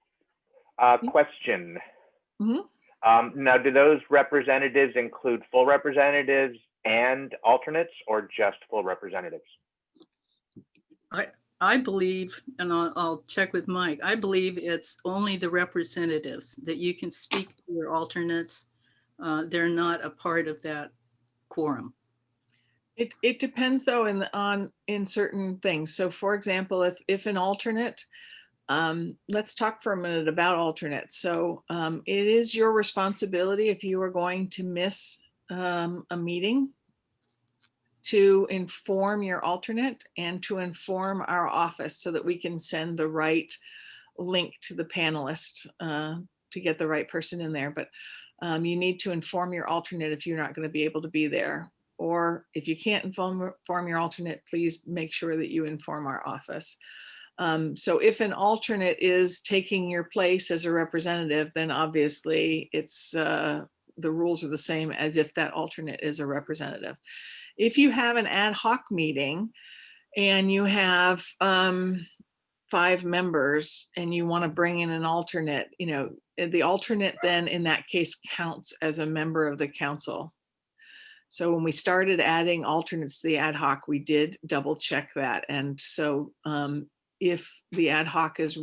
Question. Mm-hmm. Now, do those representatives include full representatives and alternates, or just full representatives? I believe, and I'll check with Mike, I believe it's only the representatives that you can speak to your alternates. They're not a part of that quorum. It depends though in certain things. So for example, if an alternate, let's talk for a minute about alternates. So it is your responsibility if you are going to miss a meeting to inform your alternate and to inform our office so that we can send the right link to the panelist to get the right person in there. But you need to inform your alternate if you're not going to be able to be there. Or if you can't inform your alternate, please make sure that you inform our office. So if an alternate is taking your place as a representative, then obviously it's the rules are the same as if that alternate is a representative. If you have an ad hoc meeting and you have 5 members and you want to bring in an alternate, you know, the alternate then in that case counts as a member of the council. So when we started adding alternates to the ad hoc, we did double check that. And so if the ad hoc is,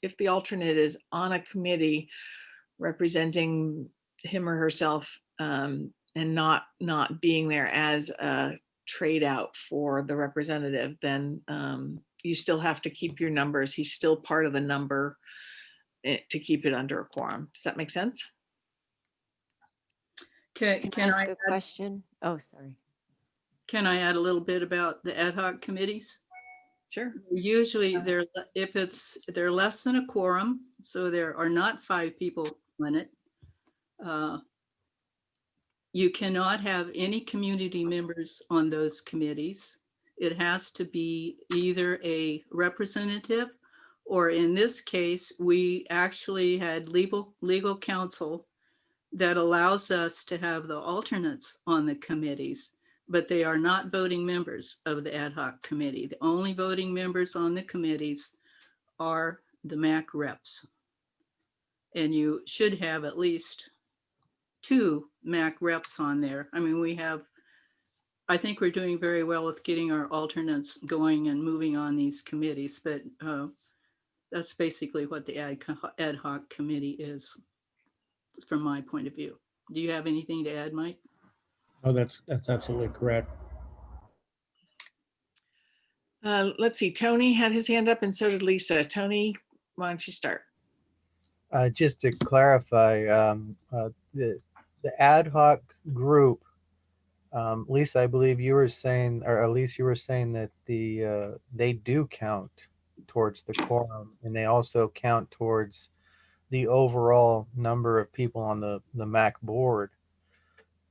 if the alternate is on a committee representing him or herself and not being there as a trade out for the representative, then you still have to keep your numbers. He's still part of the number to keep it under a quorum. Does that make sense? Can I ask a question? Oh, sorry. Can I add a little bit about the ad hoc committees? Sure. Usually they're less than a quorum, so there are not 5 people on it. You cannot have any community members on those committees. It has to be either a representative, or in this case, we actually had legal counsel that allows us to have the alternates on the committees, but they are not voting members of the ad hoc committee. The only voting members on the committees are the MAC reps. And you should have at least 2 MAC reps on there. I mean, I think we're doing very well with getting our alternates going and moving on these committees, but that's basically what the ad hoc committee is from my point of view. Do you have anything to add, Mike? Oh, that's absolutely correct. Let's see, Tony had his hand up and so did Lisa. Tony, why don't you start? Just to clarify, the ad hoc group, Lisa, I believe you were saying, or at least you were saying that they do count towards the quorum, and they also count towards the overall number of people on the MAC board.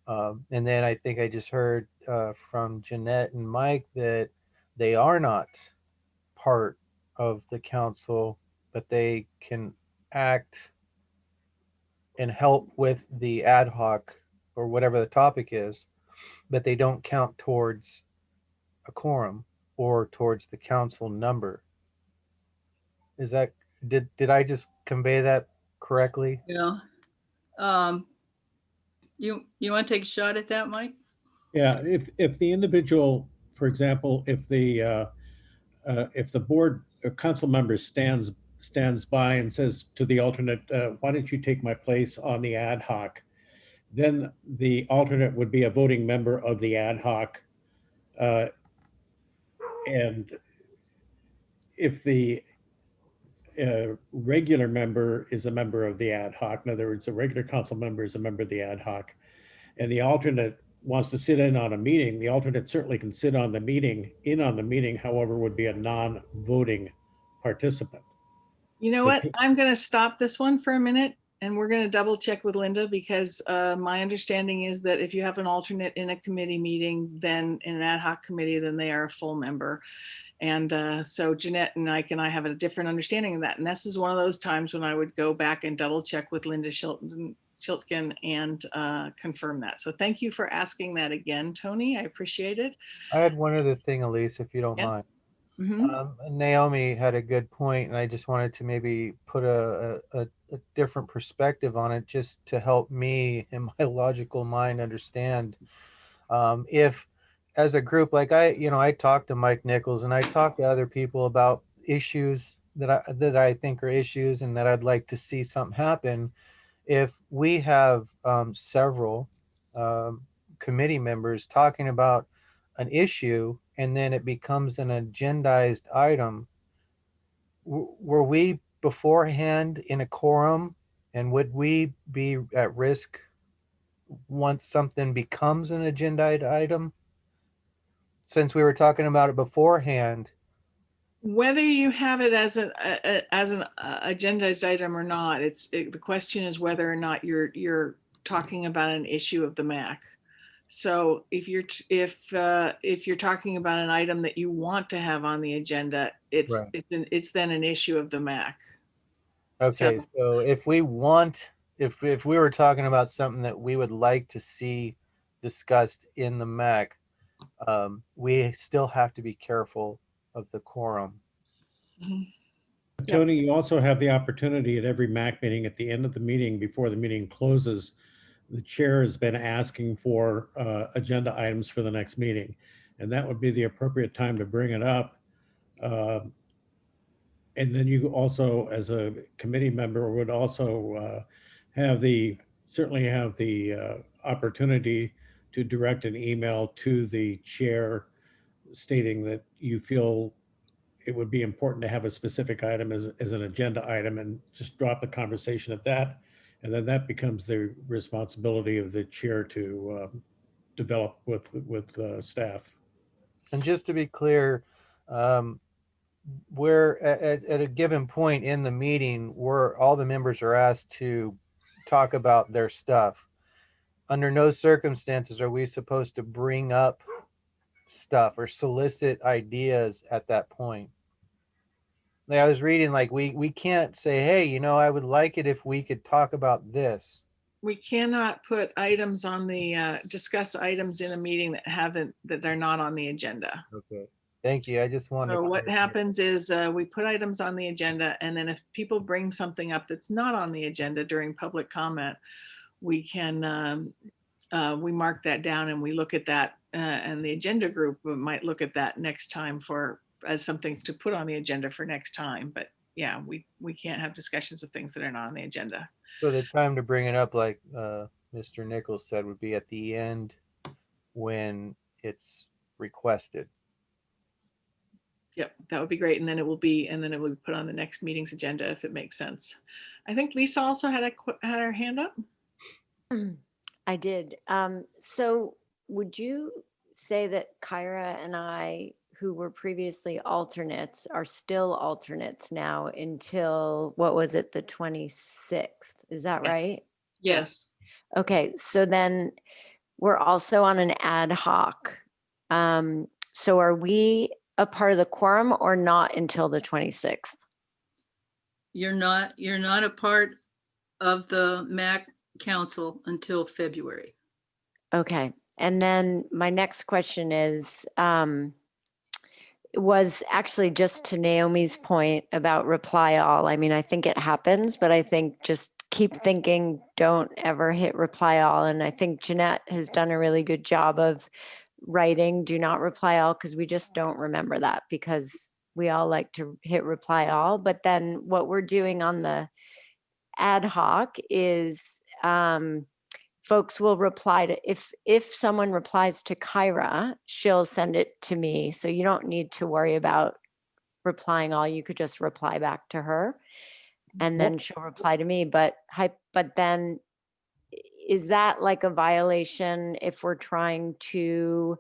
And then I think I just heard from Jeanette and Mike that they are not part of the council, but they can act and help with the ad hoc or whatever the topic is, but they don't count towards a quorum or towards the council number. Is that, did I just convey that correctly? Yeah. You want to take a shot at that, Mike? Yeah, if the individual, for example, if the board or council member stands by and says to the alternate, why don't you take my place on the ad hoc? Then the alternate would be a voting member of the ad hoc. And if the regular member is a member of the ad hoc, in other words, a regular council member is a member of the ad hoc, and the alternate wants to sit in on a meeting, the alternate certainly can sit on the meeting, however, would be a non-voting participant. You know what? I'm going to stop this one for a minute and we're going to double check with Linda because my understanding is that if you have an alternate in a committee meeting, then in an ad hoc committee, then they are a full member. And so Jeanette and Ike and I have a different understanding of that. And this is one of those times when I would go back and double check with Linda Schiltgen and confirm that. So thank you for asking that again, Tony. I appreciate it. I had one other thing, Elise, if you don't mind. Naomi had a good point, and I just wanted to maybe put a different perspective on it just to help me in my logical mind understand. If as a group, like I talked to Mike Nichols and I talked to other people about issues that I think are issues and that I'd like to see something happen. If we have several committee members talking about an issue and then it becomes an agendized item, were we beforehand in a quorum, and would we be at risk once something becomes an agendized item? Since we were talking about it beforehand. Whether you have it as an agendized item or not, the question is whether or not you're talking about an issue of the MAC. So if you're talking about an item that you want to have on the agenda, it's then an issue of the MAC. Okay, so if we were talking about something that we would like to see discussed in the MAC, we still have to be careful of the quorum. Tony, you also have the opportunity at every MAC meeting, at the end of the meeting, before the meeting closes, the chair has been asking for agenda items for the next meeting. And that would be the appropriate time to bring it up. And then you also, as a committee member, would also certainly have the opportunity to direct an email to the chair stating that you feel it would be important to have a specific item as an agenda item, and just drop the conversation at that. And then that becomes the responsibility of the chair to develop with staff. And just to be clear, we're at a given point in the meeting where all the members are asked to talk about their stuff. Under no circumstances are we supposed to bring up stuff or solicit ideas at that point. Like I was reading, like we can't say, hey, you know, I would like it if we could talk about this. We cannot put items on the, discuss items in a meeting that are not on the agenda. Okay. Thank you. I just wanted So to what clarify. happens is we put items on the agenda, and then if people bring something up that's not on the agenda during public comment, we can, we mark that down and we look at that, and the agenda group might look at that next time as something to put on the agenda for next time. But yeah, we can't have discussions of things that are not on the agenda. So the time to bring it up, like Mr. Nichols said, would be at the end when it's requested. Yep, that would be great. And then it will be put on the next meeting's agenda if it makes sense. I think Lisa also had her hand up. I did. So would you say that Kyra and I, who were previously alternates, are still alternates now until, what was it, the 26th? Is that right? Yes. Okay, so then we're also on an ad hoc. So are we a part of the quorum or not until the 26th? You're not a part of the MAC council until February. Okay, and then my next question is, was actually just to Naomi's point about reply all. I mean, I think it happens, but I think just keep thinking, don't ever hit reply all. And I think Jeanette has done a really good job of writing, do not reply all, because we just don't remember that because we all like to hit reply all. But then what we're doing on the ad hoc is folks will reply to, if someone replies to Kyra, she'll send it to me. So you don't need to worry about replying all. You could just reply back to her and then she'll reply to me. But then is that like a violation if we're trying to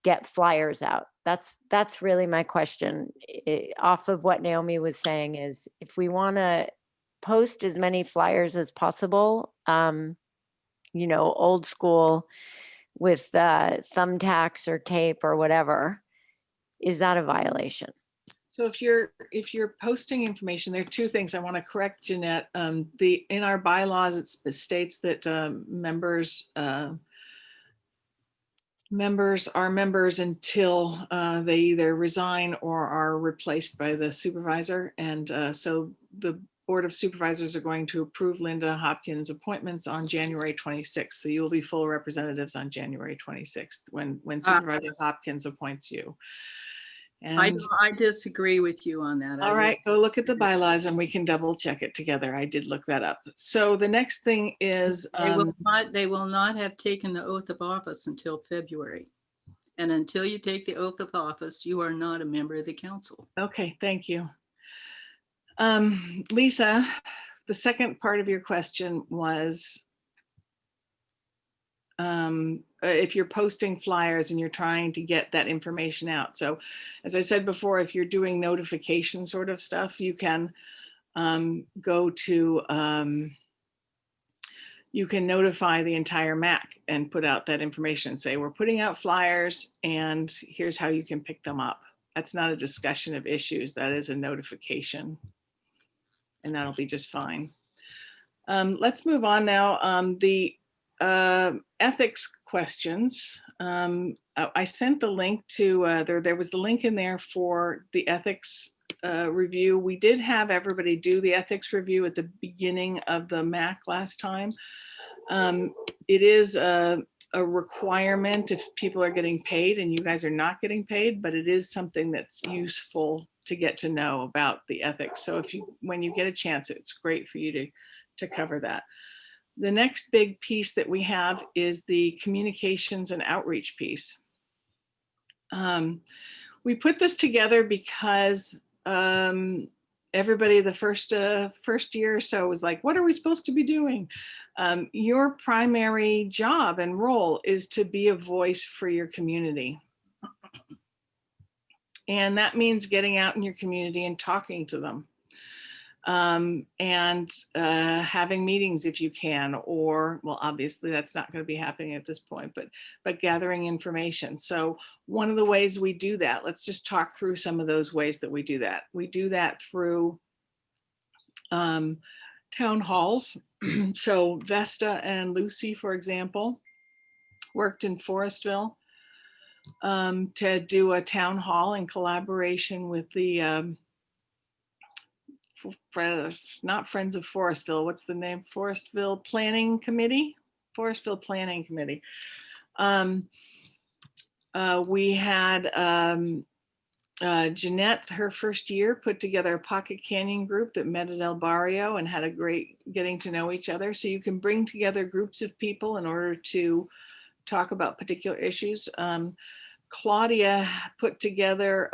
get flyers out? That's really my question. Off of what Naomi was saying is if we want to post as many flyers as possible, you know, old school with thumbtacks or tape or whatever, is that a violation? So if you're posting information, there are two things I want to correct, Jeanette. In our bylaws, it states that members are members until they either resign or are replaced by the supervisor. And so the Board of Supervisors are going to approve Linda Hopkins' appointments on January 26th. So you will be full representatives on January 26th when Supervisor Hopkins appoints you. And I disagree with you on that. all right, go look at the bylaws and we can double check it together. I did look that up. So the next thing is They will not have taken the oath of office until February. And until you take the oath of office, you are not a member of the council. okay, thank you. Lisa, the second part of your question was if you're posting flyers and you're trying to get that information out. So as I said before, if you're doing notification sort of stuff, you can go to, you can notify the entire MAC and put out that information. Say, we're putting out flyers and here's how you can pick them up. That's not a discussion of issues. That is a notification. And that'll be just fine. Let's move on now. The ethics questions. I sent the link to, there was the link in there for the ethics review. We did have everybody do the ethics review at the beginning of the MAC last time. It is a requirement if people are getting paid, and you guys are not getting paid, but it is something that's useful to get to know about the ethics. So when you get a chance, it's great for you to cover that. The next big piece that we have is the communications and outreach piece. We put this together because everybody the first year or so was like, what are we supposed to be doing? Your primary job and role is to be a voice for your community. And that means getting out in your community and talking to them. And having meetings if you can, or, well, obviously that's not going to be happening at this point, but gathering information. So one of the ways we do that, let's just talk through some of those ways that we do that. We do that through town halls. So Vesta and Lucy, for example, worked in Forestville to do a town hall in collaboration with the not Friends of Forestville, what's the name? Forestville Planning Committee? Forestville Planning Committee. We had Jeanette, her first year, put together a Pocket Canyon group that met at El Barrio and had a great getting to know each other. So you can bring together groups of people in order to talk about particular issues. Claudia put together,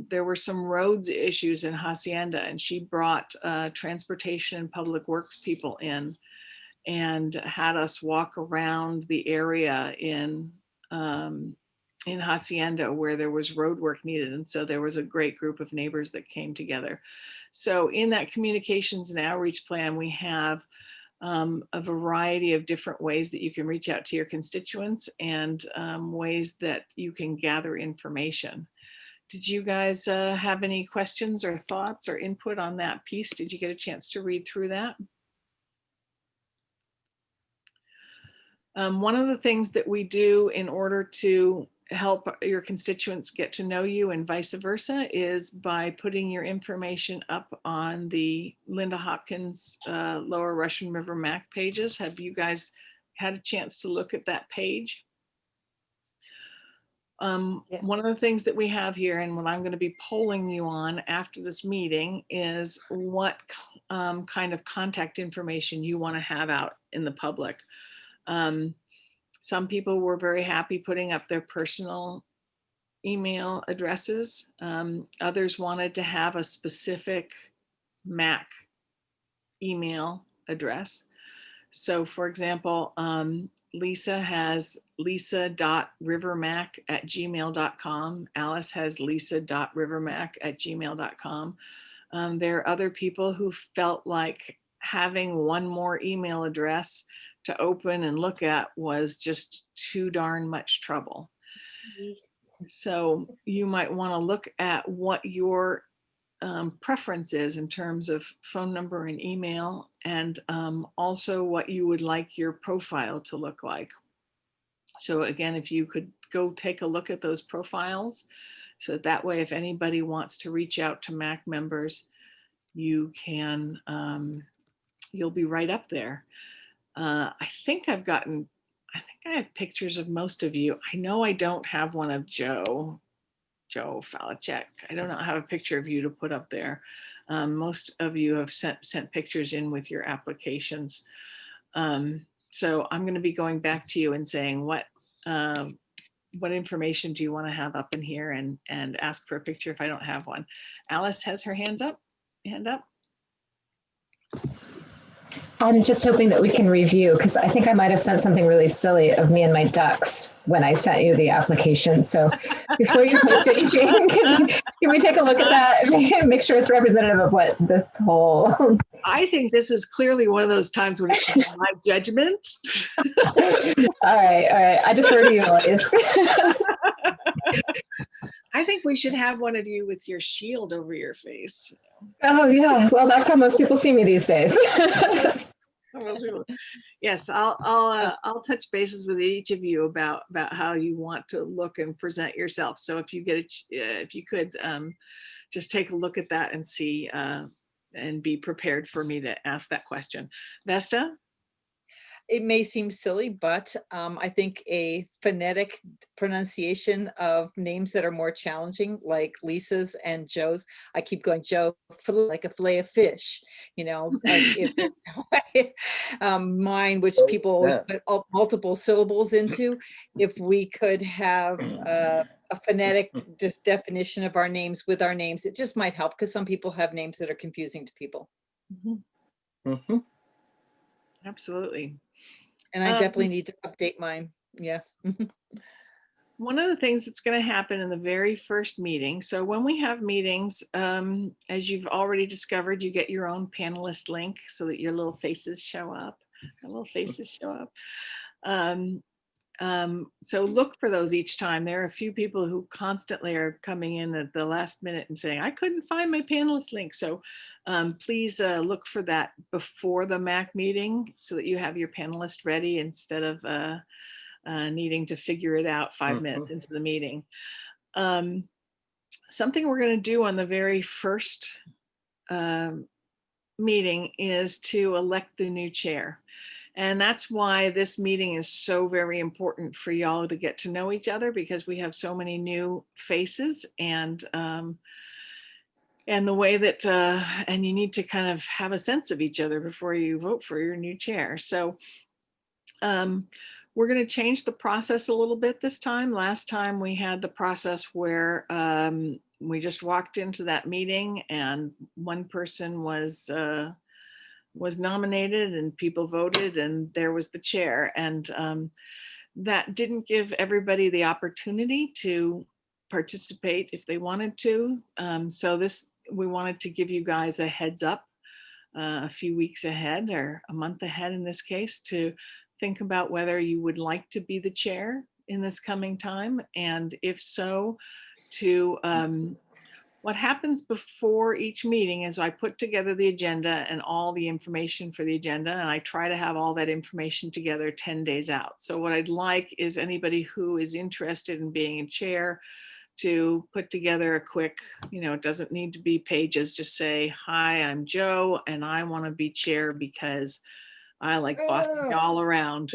there were some roads issues in Hacienda, and she brought transportation and public works people in and had us walk around the area in Hacienda where there was road work needed. And so there was a great group of neighbors that came together. So in that communications and outreach plan, we have a variety of different ways that you can reach out to your constituents and ways that you can gather information. Did you guys have any questions or thoughts or input on that piece? Did you get a chance to read through that? One of the things that we do in order to help your constituents get to know you and vice versa is by putting your information up on the Linda Hopkins Lower Russian River MAC pages. Have you guys had a chance to look at that page? One of the things that we have here and what I'm going to be polling you on after this meeting is what kind of contact information you want to have out in the public. Some people were very happy putting up their personal email addresses. Others wanted to have a specific MAC email address. So for example, Lisa has lisa.rivermac@gmail.com. Alice has lisa.rivermac@gmail.com. There are other people who felt like having one more email address to open and look at was just too darn much trouble. So you might want to look at what your preference is in terms of phone number and email, and also what you would like your profile to look like. So again, if you could go take a look at those profiles, so that way if anybody wants to reach out to MAC members, you can, you'll be right up there. I think I have pictures of most of you. I know I don't have one of Joe Falachek. I don't have a picture of you to put up there. Most of you have sent pictures in with your applications. So I'm going to be going back to you and saying what information do you want to have up in here, and ask for a picture if I don't have one. Alice has her hand up. I'm just hoping that we can review, because I think I might have sent something really silly of me and my ducks when I sent you the application. So before you post it, Jane, can we take a look at that and make sure it's representative of what this whole... I think this is clearly one of those times when it should be my judgment. All right. I defer to you always. I think we should have one of you with your shield over your face. Oh yeah, well that's how most people see me these days. Yes, I'll touch bases with each of you about how you want to look and present yourself. So if you get if you could just take a look at that and see and be prepared for me to ask that question. Vesta? it may seem silly, but I think a phonetic pronunciation of names that are more challenging, like Lisa's and Joe's. I keep going, Joe, like a fillet of fish, you know, mine, which people always put multiple syllables into. If we could have a phonetic definition of our names with our names, it just might help, because some people have names that are confusing to people. Absolutely. And I definitely need to update mine. Yeah. One of the things that's going to happen in the very first meeting. So when we have meetings, as you've already discovered, you get your own panelist link so that your little faces show up. Our little faces show up. So look for those each time. There are a few people who constantly are coming in at the last minute and saying, I couldn't find my panelist link. So please look for that before the MAC meeting so that you have your panelist ready instead of needing to figure it out 5 minutes into the meeting. Something we're going to do on the very first meeting is to elect the new chair. And that's why this meeting is so very important for y'all to get to know each other, because we have so many new faces, and the way that, and you need to kind of have a sense of each other before you vote for your new chair. So we're going to change the process a little bit this time. Last time we had the process where we just walked into that meeting and one person was nominated and people voted and there was the chair, and that didn't give everybody the opportunity to participate if they wanted to. So we wanted to give you guys a heads up a few weeks ahead, or a month ahead in this case, to think about whether you would like to be the chair in this coming time, and if so, to what happens before each meeting is I put together the agenda and all the information for the agenda, and I try to have all that information together 10 days out. So what I'd like is anybody who is interested in being a chair to put together a quick, it doesn't need to be pages, just say, hi, I'm Joe, and I want to be chair because I like bossing all around.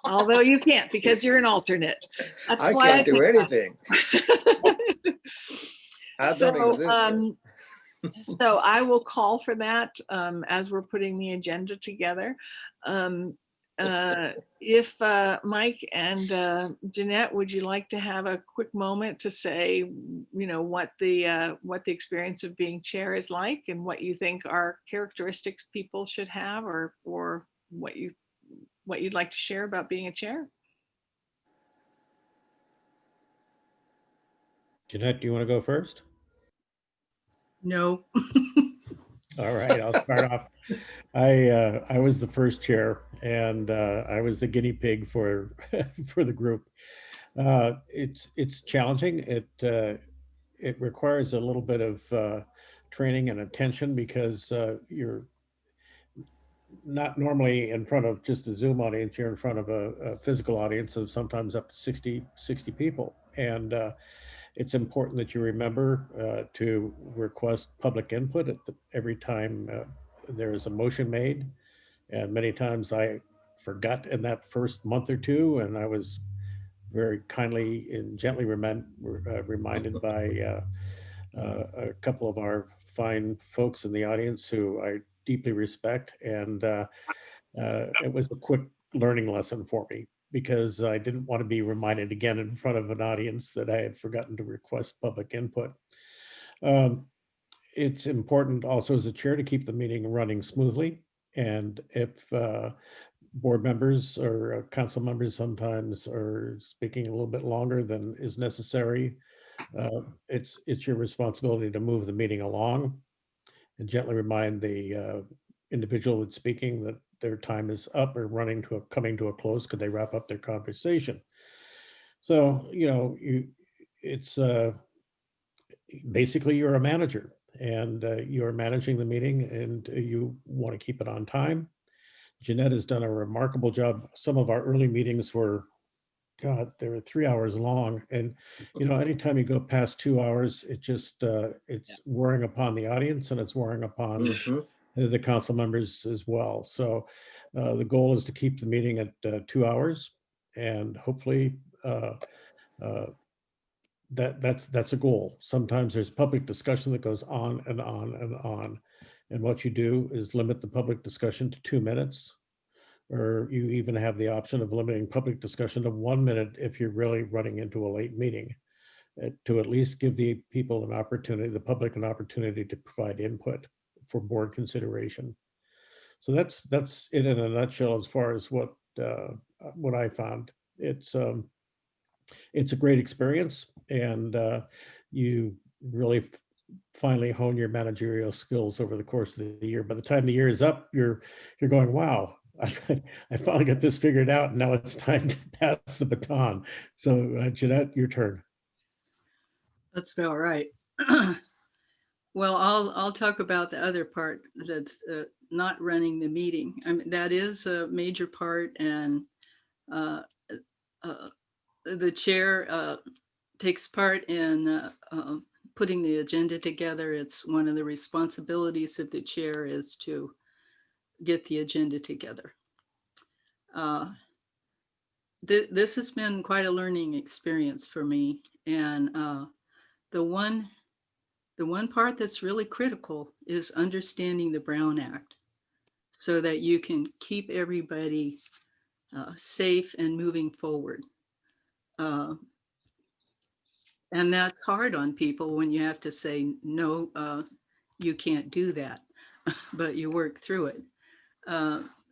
Although you can't, because you're an alternate. That's I why can't do anything. I don't exist. So I will call for that as we're putting the agenda together. If Mike and Jeanette, would you like to have a quick moment to say, what the experience of being chair is like, and what you think are characteristics people should have, or what you'd like to share about being a chair? Jeanette, do you want to go first? No. All right, I'll start off. I was the first chair, and I was the guinea pig for for the group. It's challenging. It requires a little bit of training and attention, because you're not normally in front of just a Zoom audience. You're in front of a physical audience of sometimes up to 60 people, and it's important that you remember to request public input every time there is a motion made. And many times I forgot in that first month or two, and I was very kindly and gently reminded by a couple of our fine folks in the audience who I deeply respect. And it was a quick learning lesson for me, because I didn't want to be reminded again in front of an audience that I had forgotten to request public input. It's important also as a chair to keep the meeting running smoothly. And if board members or council members sometimes are speaking a little bit longer than is necessary, it's your responsibility to move the meeting along and gently remind the individual that's speaking that their time is up or coming to a close. Could they wrap up their conversation? So, it's basically you're a manager, and you're managing the meeting, and you want to keep it on time. Jeanette has done a remarkable job. Some of our early meetings were, God, they were 3 hours long. And, anytime you go past 2 hours, it just, it's wearing upon the audience, and it's wearing upon the council members as well. So the goal is to keep the meeting at 2 hours, and hopefully that's a goal. Sometimes there's public discussion that goes on and on and on. And what you do is limit the public discussion to 2 minutes, or you even have the option of limiting public discussion to 1 minute if you're really running into a late meeting, to at least give the people an opportunity, the public an opportunity to provide input for board consideration. So that's it in a nutshell as far as what I found. It's a great experience, and you really finally hone your managerial skills over the course of the year. By the time the year is up, you're going, wow, I finally got this figured out, and now it's time to pass the baton. So Jeanette, your turn. That's about right. Well, I'll talk about the other part that's not running the meeting. I mean, that is a major part, and the chair takes part in putting the agenda together. It's one of the responsibilities of the chair is to get the agenda together. This has been quite a learning experience for me, and the one part that's really critical is understanding the Brown Act so that you can keep everybody safe and moving forward. And that's hard on people when you have to say, no, you can't do that, but you work through it.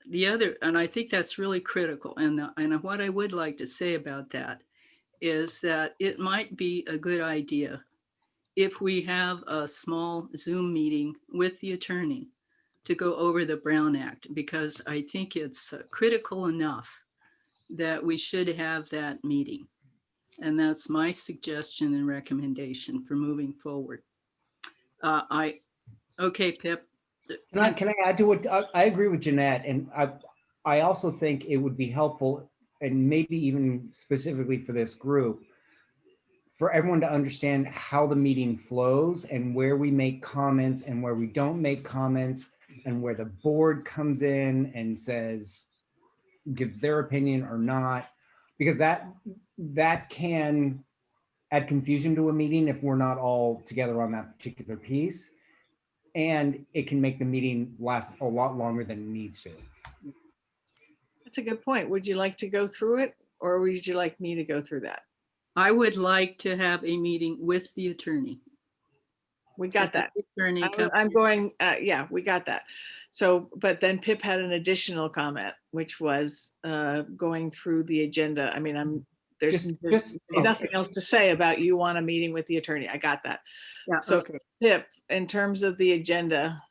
The other, and I think that's really critical, and what I would like to say about that is that it might be a good idea if we have a small Zoom meeting with the attorney to go over the Brown Act, because I think it's critical enough that we should have that meeting. And that's my suggestion and recommendation for moving forward. Okay, Pip. Can I add to what I agree with Jeanette, and I also think it would be helpful, and maybe even specifically for this group, for everyone to understand how the meeting flows and where we make comments and where we don't make comments, and where the board comes in and says, gives their opinion or not, because that can add confusion to a meeting if we're not all together on that particular piece. And it can make the meeting last a lot longer than it needs to. That's a good point. Would you like to go through it, or would you like me to go through that? I would like to have a meeting with the attorney. We got that. Attorney I'm going, yeah, we got that. So, but then Pip had an additional comment, which was going through the agenda. I mean, there's nothing else to say about you want a meeting with the attorney. I got that. Yeah. So Okay. Pip, in terms of the agenda.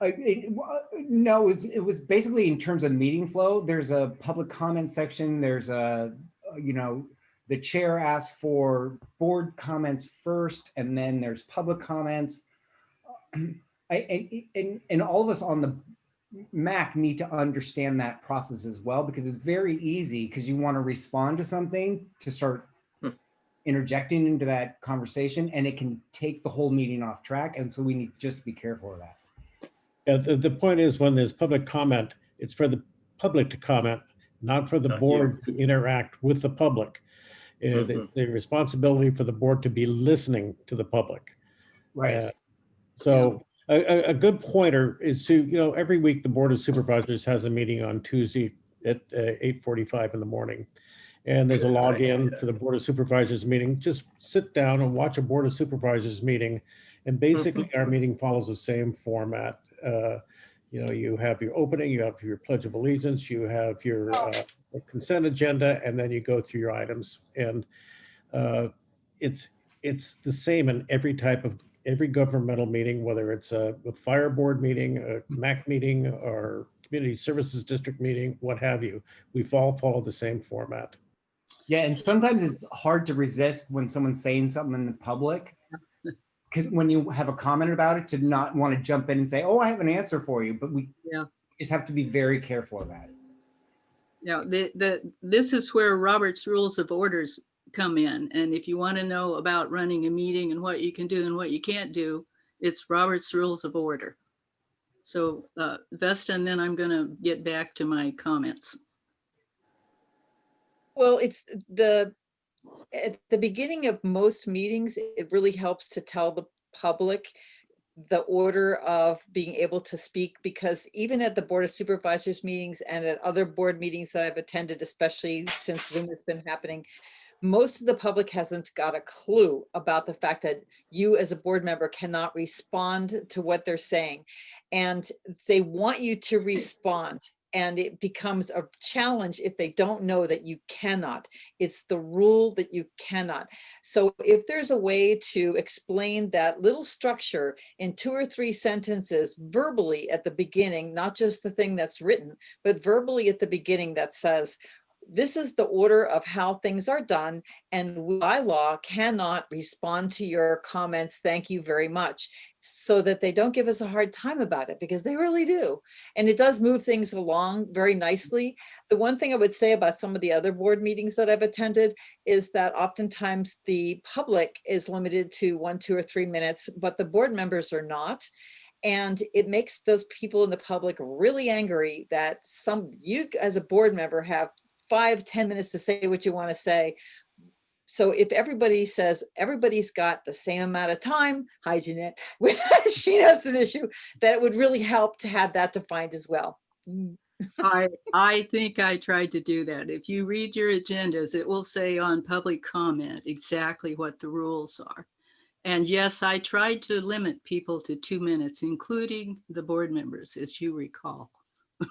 No, it was basically in terms of meeting flow. There's a public comment section. There's the chair asks for board comments first, and then there's public comments. And all of us on the MAC need to understand that process as well, because it's very easy, because you want to respond to something, to start interjecting into that conversation, and it can take the whole meeting off track. And so we need to just be careful of that. Yeah, the point is, when there's public comment, it's for the public to comment, not for the board to interact with the public. The responsibility for the board to be listening to the public. Right. So a good pointer is to, every week the Board of Supervisors has a meeting on Tuesday at 8:45 in the morning. And there's a login to the Board of Supervisors meeting. Just sit down and watch a Board of Supervisors meeting. And basically our meeting follows the same format. You have your opening, you have your Pledge of Allegiance, you have your consent agenda, and then you go through your items. And it's the same in every governmental meeting, whether it's a fire board meeting, a MAC meeting, or community services district meeting, what have you. We've all followed the same format. Yeah, and sometimes it's hard to resist when someone's saying something in the public, because when you have a comment about it, to not want to jump in and say, oh, I have an answer for you, but we just have to be very careful of that. Now, this is where Robert's Rules of Orders come in. And if you want to know about running a meeting and what you can do and what you can't do, it's Robert's Rules of Order. So Vesta, and then I'm going to get back to my comments. Well, at the beginning of most meetings, it really helps to tell the public the order of being able to speak, because even at the Board of Supervisors meetings and at other board meetings that I've attended, especially since Zoom has been happening, most of the public hasn't got a clue about the fact that you as a board member cannot respond to what they're saying. And they want you to respond. And it becomes a challenge if they don't know that you cannot. It's the rule that you cannot. So if there's a way to explain that little structure in 2 or 3 sentences verbally at the beginning, not just the thing that's written, but verbally at the beginning that says, this is the order of how things are done, and by law cannot respond to your comments. Thank you very much. So that they don't give us a hard time about it, because they really do. And it does move things along very nicely. The one thing I would say about some of the other board meetings that I've attended is that oftentimes the public is limited to 1, 2, or 3 minutes, but the board members are not. And it makes those people in the public really angry that you as a board member have 5, 10 minutes to say what you want to say. So if everybody says everybody's got the same amount of time, hi Jeanette, she knows an issue, that it would really help to have that defined as well. I think I tried to do that. If you read your agendas, it will say on public comment exactly what the rules are. And yes, I tried to limit people to 2 minutes, including the board members, as you recall.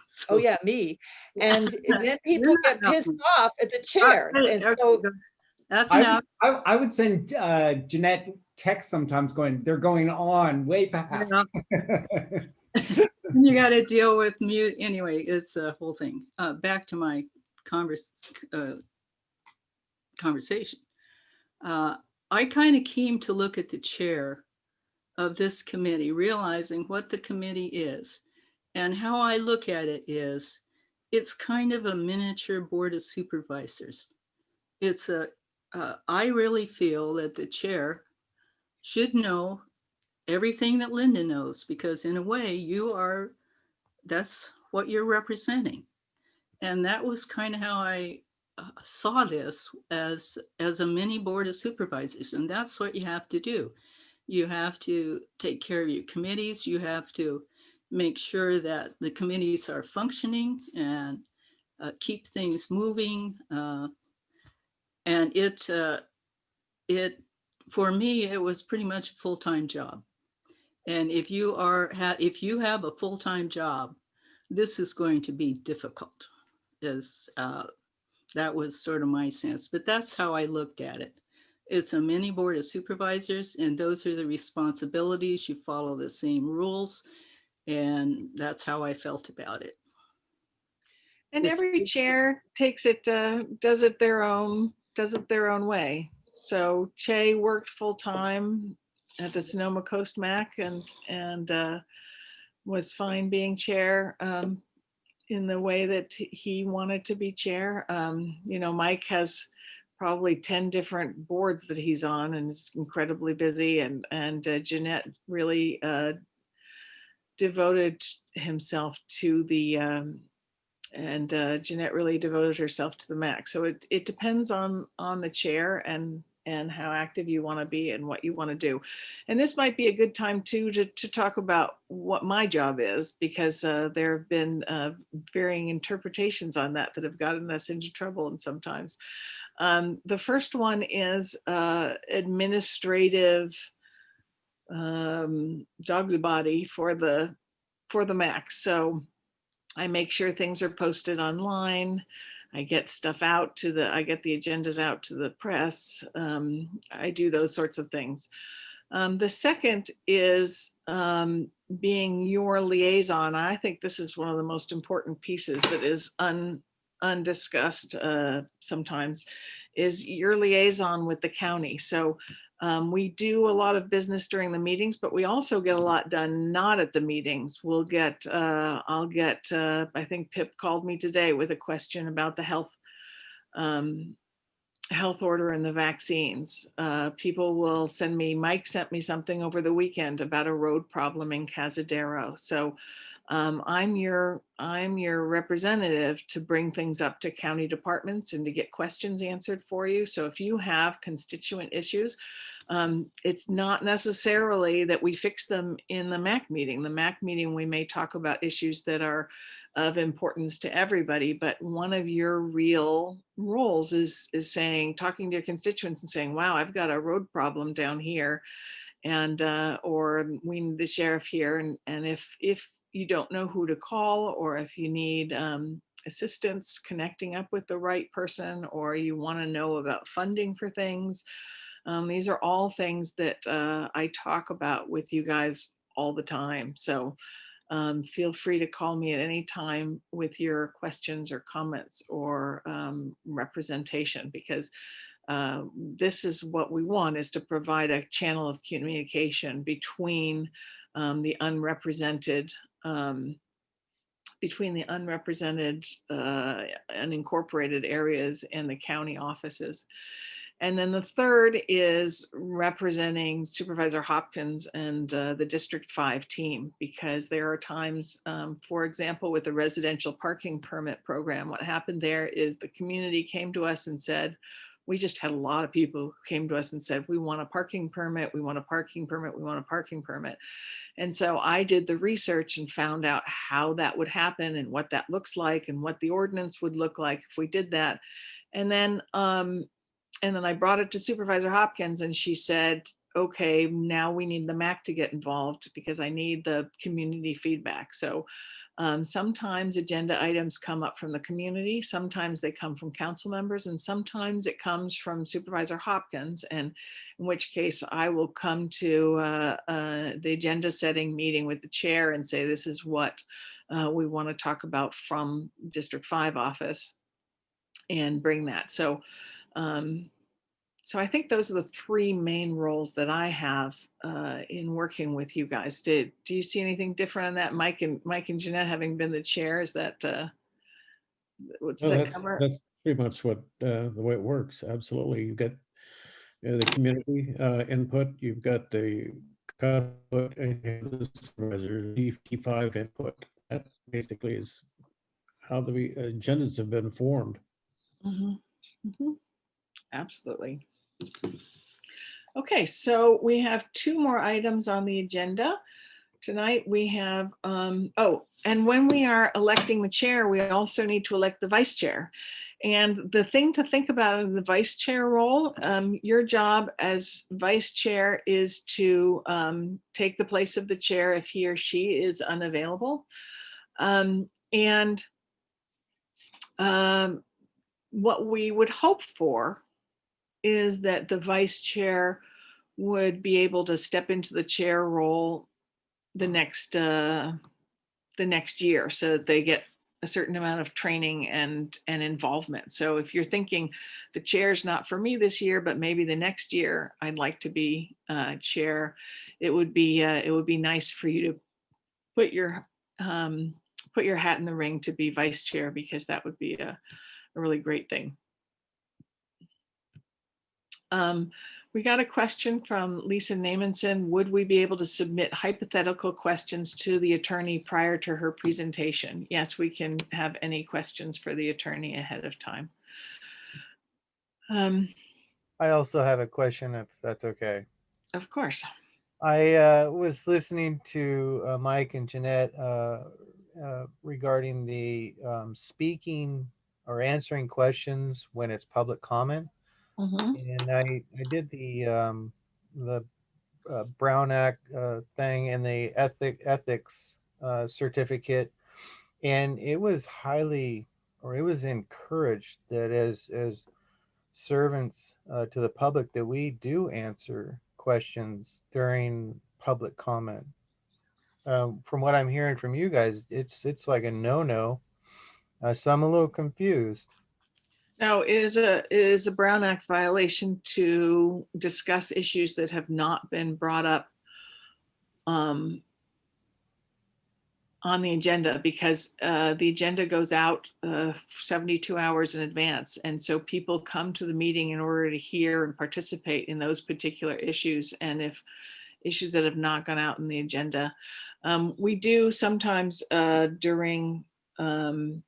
So, oh yeah, me. And then people get pissed off at the chair. And so that's enough. I would send Jeanette text sometimes going, they're going on way past. You got to deal with mute. Anyway, it's a whole thing. Back to my conversation. I kind of came to look at the chair of this committee, realizing what the committee is. And how I look at it is, it's kind of a miniature board of supervisors. I really feel that the chair should know everything that Linda knows, because in a way that's what you're representing. And that was kind of how I saw this as a mini board of supervisors. And that's what you have to do. You have to take care of your committees. You have to make sure that the committees are functioning and keep things moving. And for me, it was pretty much a full-time job. And if you have a full-time job, this is going to be difficult. That was sort of my sense, but that's how I looked at it. It's a mini board of supervisors, and those are the responsibilities. You follow the same rules. And that's how I felt about it. And every chair takes it, does it their own way. So Che worked full time at the Sonoma Coast MAC and was fine being chair in the way that he wanted to be chair. Mike has probably 10 different boards that he's on and is incredibly busy. And Jeanette really devoted himself to the Jeanette really devoted herself to the MAC. So it depends on the chair and how active you want to be and what you want to do. And this might be a good time too to talk about what my job is, because there have been varying interpretations on that have gotten us into trouble. And sometimes the first one is administrative dog's body for the MAC. So I make sure things are posted online. I get stuff out I get the agendas out to the press. I do those sorts of things. The second is being your liaison. I think this is one of the most important pieces that is undiscussed sometimes, is your liaison with the county. So we do a lot of business during the meetings, but we also get a lot done not at the meetings. I'll get, I think Pip called me today with a question about the health order and the vaccines. People will send me, Mike sent me something over the weekend about a road problem in Cazadero. So I'm your representative to bring things up to county departments and to get questions answered for you. So if you have constituent issues, it's not necessarily that we fix them in the MAC meeting. The MAC meeting, we may talk about issues that are of importance to everybody, but one of your real roles is saying, talking to your constituents and saying, wow, I've got a road problem down here, and or we need the sheriff here. And if you don't know who to call, or if you need assistance connecting up with the right person, or you want to know about funding for things, these are all things that I talk about with you guys all the time. So feel free to call me at any time with your questions or comments or representation, because this is what we want, is to provide a channel of communication between the unrepresented unincorporated areas and the county offices. And then the third is representing Supervisor Hopkins and the District 5 team, because there are times, for example, with the residential parking permit program, what happened there is the community came to us and said, we just had a lot of people who came to us and said, we want a parking permit, we want a parking permit, we want a parking permit. And so I did the research and found out how that would happen and what that looks like and what the ordinance would look like if we did that. And then I brought it to Supervisor Hopkins, and she said, okay, now we need the MAC to get involved because I need the community feedback. So sometimes agenda items come up from the community, sometimes they come from council members, and sometimes it comes from Supervisor Hopkins, and in which case I will come to the agenda setting meeting with the chair and say, this is what we want to talk about from District 5 office, and bring that. So I think those are the three main roles that I have in working with you guys. Do you see anything different on that, Mike and Jeanette, having been the chair? Is that what does that cover? That's pretty much what the way it works. Absolutely, you get the community input. You've got the input, and you have the supervisor D5 input. That basically is how the agendas have been formed. Mm-hmm. Mm-hmm. Absolutely. Okay, so we have two more items on the agenda. Tonight we have, and when we are electing the chair, we also need to elect the vice chair. And the thing to think about in the vice chair role, your job as vice chair is to take the place of the chair if he or she is unavailable. What we would hope for is that the vice chair would be able to step into the chair role the next year, so that they get a certain amount of training and involvement. So if you're thinking the chair's not for me this year, but maybe the next year I'd like to be chair, it would be nice for you to put your hat in the ring to be vice chair, because that would be a really great thing. We got a question from Lisa Namenson. Would we be able to submit hypothetical questions to the attorney prior to her presentation? Yes, we can have any questions for the attorney ahead of time. I also have a question, if that's okay. Of course. I was listening to Mike and Jeanette regarding the speaking or answering questions when it's public comment. And I did the Brown Act thing and the ethics certificate, and it was encouraged that as servants to the public, that we do answer questions during public comment. From what I'm hearing from you guys, it's like a no-no. So I'm a little confused. No, it is a Brown Act violation to discuss issues that have not been brought up on the agenda, because the agenda goes out 72 hours in advance. And so people come to the meeting in order to hear and participate in those particular issues. And if issues that have not gone out in the agenda, we do sometimes during, so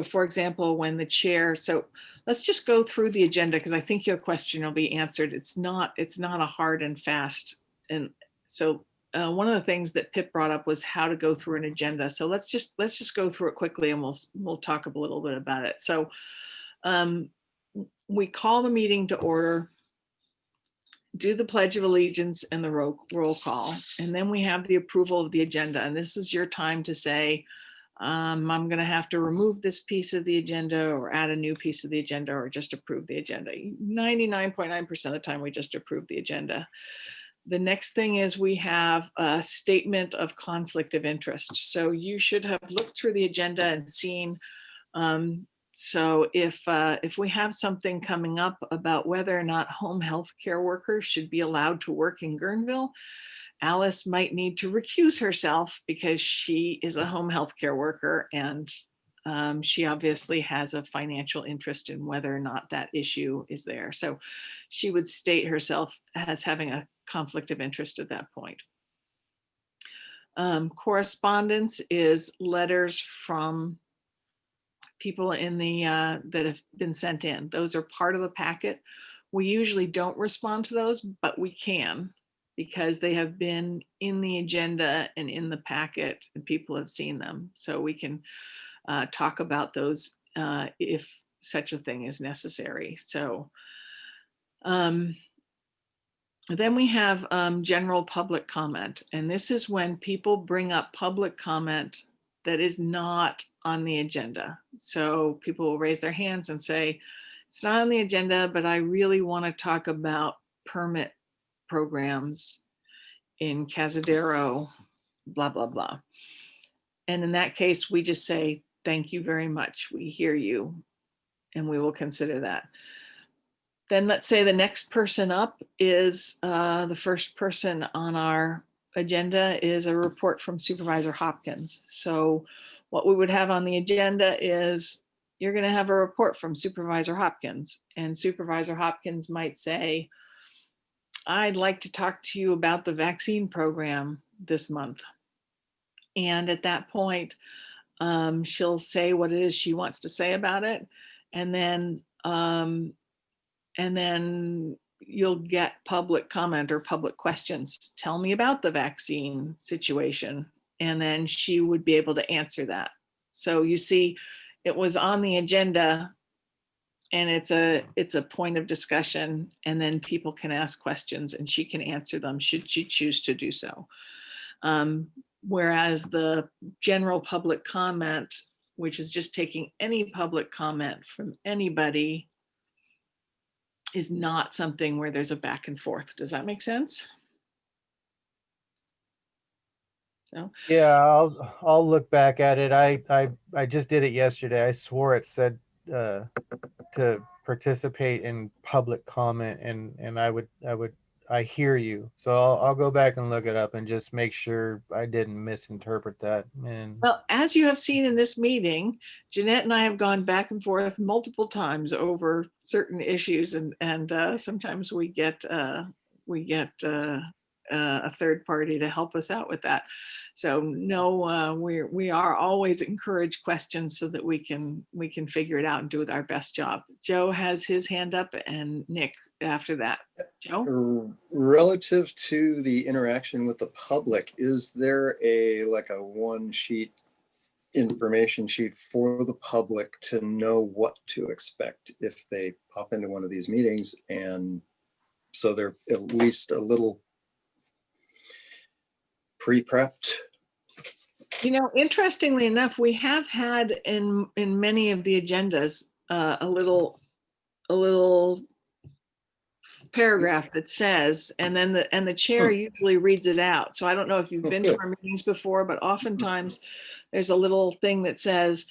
for example, when the chair, so let's just go through the agenda, because I think your question will be answered. It's not a hard and fast. And so one of the things that Pip brought up was how to go through an agenda. So let's just go through it quickly, and we'll talk a little bit about it. So we call the meeting to order, do the Pledge of Allegiance and the roll call, and then we have the approval of the agenda. And this is your time to say, I'm going to have to remove this piece of the agenda or add a new piece of the agenda, or just approve the agenda. 99.9% of the time, we just approve the agenda. The next thing is we have a statement of conflict of interest. So you should have looked through the agenda and seen. So if we have something coming up about whether or not home health care workers should be allowed to work in Guerneville, Alice might need to recuse herself because she is a home health care worker, and she obviously has a financial interest in whether or not that issue is there. So she would state herself as having a conflict of interest at that point. Correspondence is letters from people in the that have been sent in. Those are part of the packet. We usually don't respond to those, but we can, because they have been in the agenda and in the packet, and people have seen them. So we can talk about those if such a thing is necessary. So then we have general public comment. And this is when people bring up public comment that is not on the agenda. So people will raise their hands and say, it's not on the agenda, but I really want to talk about permit programs in Cazadero, blah, blah, blah. And in that case, we just say, thank you very much. We hear you, and we will consider that. Then let's say the next person up is the first person on our agenda is a report from Supervisor Hopkins. So what we would have on the agenda is you're going to have a report from Supervisor Hopkins, and Supervisor Hopkins might say, I'd like to talk to you about the vaccine program this month. And at that point, she'll say what it is she wants to say about it. And then you'll get public comment or public questions. Tell me about the vaccine situation. And then she would be able to answer that. So you see, it was on the agenda, and it's a point of discussion, and then people can ask questions and she can answer them should she choose to do so. Whereas the general public comment, which is just taking any public comment from anybody, is not something where there's a back and forth. Does that make sense? No? Yeah, I'll look back at it. I just did it yesterday. I swore it said to participate in public comment, and I hear you. So I'll go back and look it up and just make sure I didn't misinterpret that. And Well, as you have seen in this meeting, Jeanette and I have gone back and forth multiple times over certain issues, and sometimes we get a third party to help us out with that. So no, we are always encourage questions so that we can figure it out and do our best job. Joe has his hand up, and Nick after that. Joe? Relative to the interaction with the public, is there a one sheet information sheet for the public to know what to expect if they pop into one of these meetings, and so they're at least a little pre-prepped? You know, interestingly enough, we have had in many of the agendas a little paragraph that says, and then the chair usually reads it out. So I don't know if you've been to our meetings before, but oftentimes there's a little thing that says,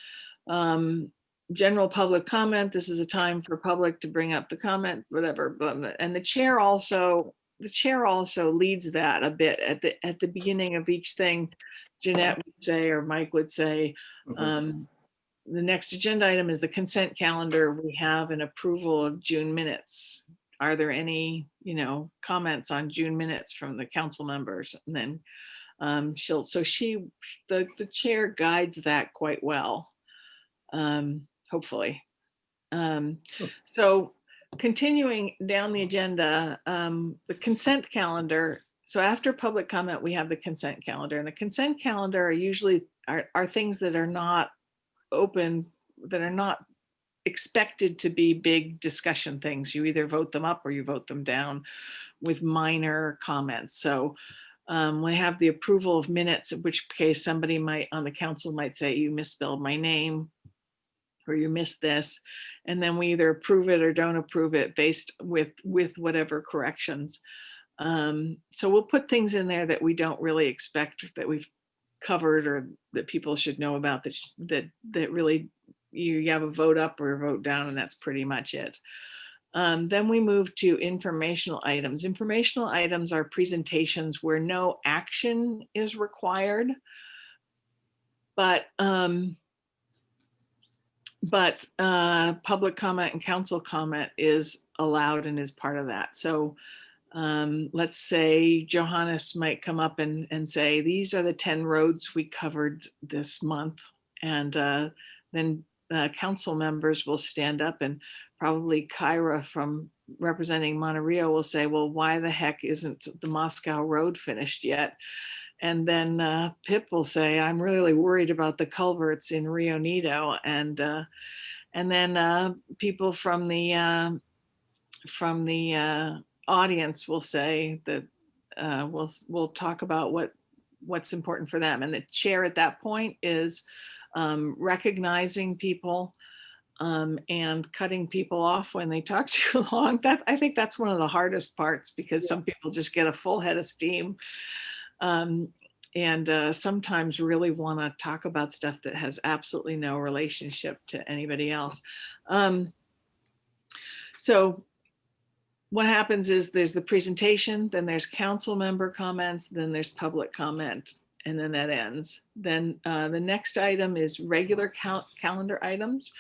general public comment. This is a time for public to bring up the comment, whatever. And the chair also the chair also leads that a bit at the beginning of each thing. Jeanette would say, or Mike would say, the next agenda item is the consent calendar. We have an approval of June minutes. Are there any, comments on June minutes from the council members? And then the chair guides that quite well, hopefully. So continuing down the agenda, the consent calendar. So after public comment, we have the consent calendar, and the consent calendar are usually are things that are not open, that are not expected to be big discussion things. You either vote them up or you vote them down with minor comments. So we have the approval of minutes, in which case somebody on the council might say, you misspelled my name, or you missed this. And then we either approve it or don't approve it based with whatever corrections. So we'll put things in there that we don't really expect that we've covered or that people should know about, that really you have a vote up or a vote down, and that's pretty much it. Then we move to informational items. Informational items are presentations where no action is required, but public comment and council comment is allowed and is part of that. So let's say Johannes might come up and say, these are the 10 roads we covered this month. And then council members will stand up, and probably Kyra from representing Monterey will say, well, why the heck isn't the Moscow Road finished yet? And then Pip will say, I'm really worried about the culverts in Rio Nido. And then people from the audience will say that we'll talk about what's important for them. And the chair at that point is recognizing people and cutting people off when they talk too long. I think that's one of the hardest parts, because some people just get a full head of steam. And sometimes really want to talk about stuff that has absolutely no relationship to anybody else. So what happens is there's the presentation, then there's council member comments, then there's public comment, and then that ends. Then the next item is regular calendar items.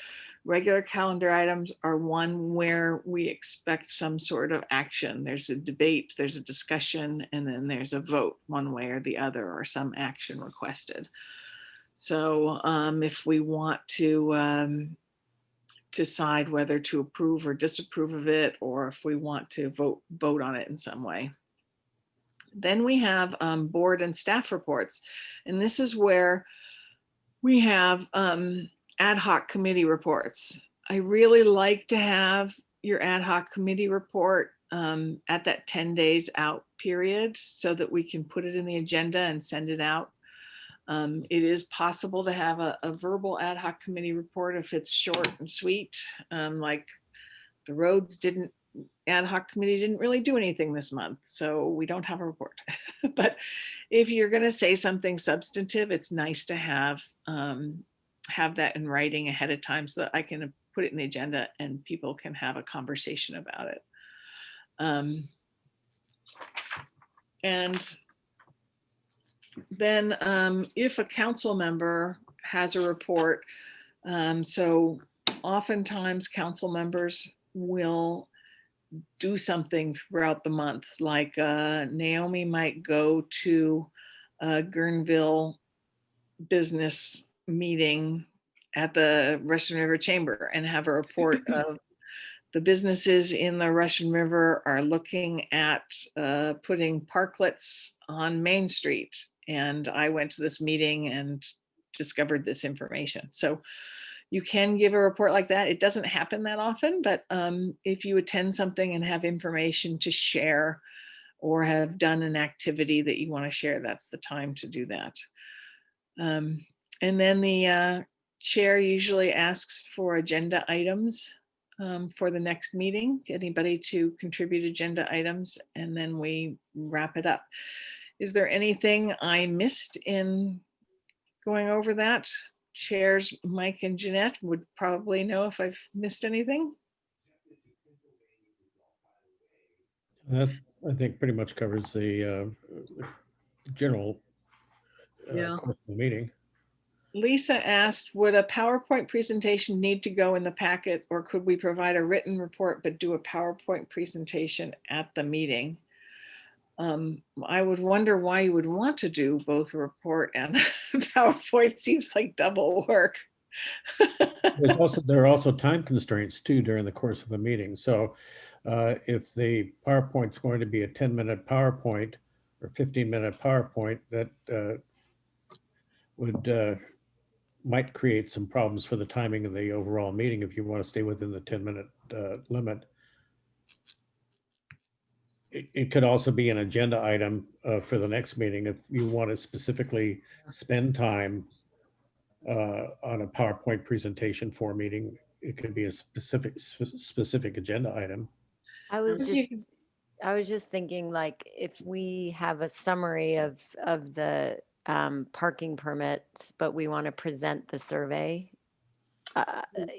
Regular calendar items are one where we expect some sort of action. There's a debate, there's a discussion, and then there's a vote one way or the other, or some action requested. So if we want to decide whether to approve or disapprove of it, or if we want to vote on it in some way. Then we have board and staff reports. And this is where we have ad hoc committee reports. I really like to have your ad hoc committee report at that 10 days out period, so that we can put it in the agenda and send it out. It is possible to have a verbal ad hoc committee report if it's short and sweet, like the roads ad hoc committee didn't really do anything this month, so we don't have a report. But if you're going to say something substantive, it's nice to have that in writing ahead of time, so that I can put it in the agenda and people can have a conversation about it. And then if a council member has a report, so oftentimes council members will do something throughout the month, like Naomi might go to a Guerneville business meeting at the Russian River Chamber and have a report of the businesses in the Russian River are looking at putting parklets on Main Street. And I went to this meeting and discovered this information. So you can give a report like that. It doesn't happen that often, but if you attend something and have information to share, or have done an activity that you want to share, that's the time to do that. And then the chair usually asks for agenda items for the next meeting, anybody to contribute agenda items, and then we wrap it up. Is there anything I missed in going over that? Chairs Mike and Jeanette would probably know if I've missed anything. I think pretty much covers the general Yeah. course of the meeting. Lisa asked, would a PowerPoint presentation need to go in the packet, or could we provide a written report but do a PowerPoint presentation at the meeting? I would wonder why you would want to do both a report and PowerPoint. Seems like double work. There are also time constraints too during the course of a meeting. So if the PowerPoint's going to be a 10-minute PowerPoint or 15-minute PowerPoint, that might create some problems for the timing of the overall meeting if you want to stay within the 10-minute limit. It could also be an agenda item for the next meeting if you want to specifically spend time on a PowerPoint presentation for a meeting. It could be a specific agenda item. I was just thinking, like, if we have a summary of the parking permits, but we want to present the survey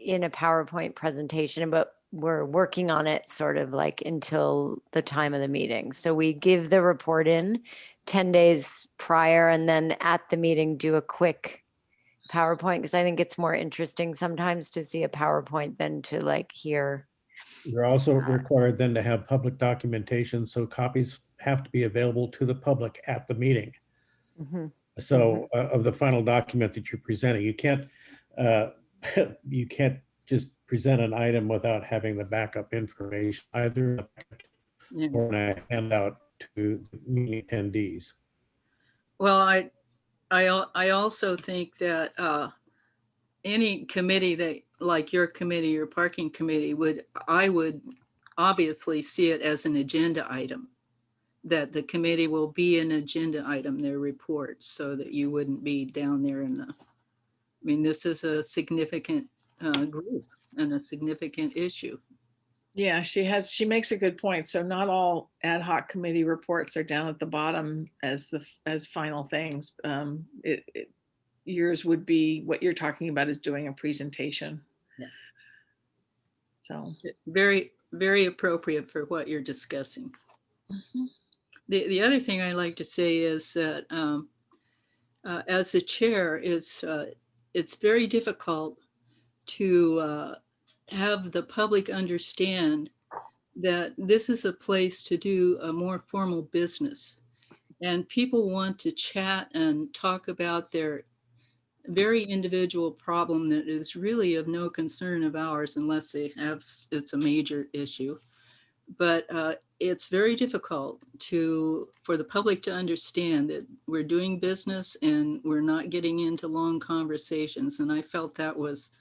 in a PowerPoint presentation, but we're working on it sort of like until the time of the meeting. So we give the report in 10 days prior, and then at the meeting do a quick PowerPoint, because I think it's more interesting sometimes to see a PowerPoint than to like hear. You're also required then to have public documentation, so copies have to be available to the public at the meeting. Mhm. So of the final document that you're presenting, you can't you can't just present an item without having the backup information either Yeah. or in a handout to the meeting attendees. Well, I also think that any committee that, like your committee, your parking committee, I would obviously see it as an agenda item, that the committee will be an agenda item, their report, so that you wouldn't be down there in the, I mean, this is a significant group and a significant issue. Yeah, she makes a good point. So not all ad hoc committee reports are down at the bottom as final things. Yours would be, what you're talking about is doing a presentation. Yeah. So very, very appropriate for what you're discussing. Mhm. The other thing I like to say is that as the chair, it's very difficult to have the public understand that this is a place to do a more formal business. And people want to chat and talk about their very individual problem that is really of no concern of ours unless it's a major issue. But it's very difficult for the public to understand that we're doing business and we're not getting into long conversations. And I felt that was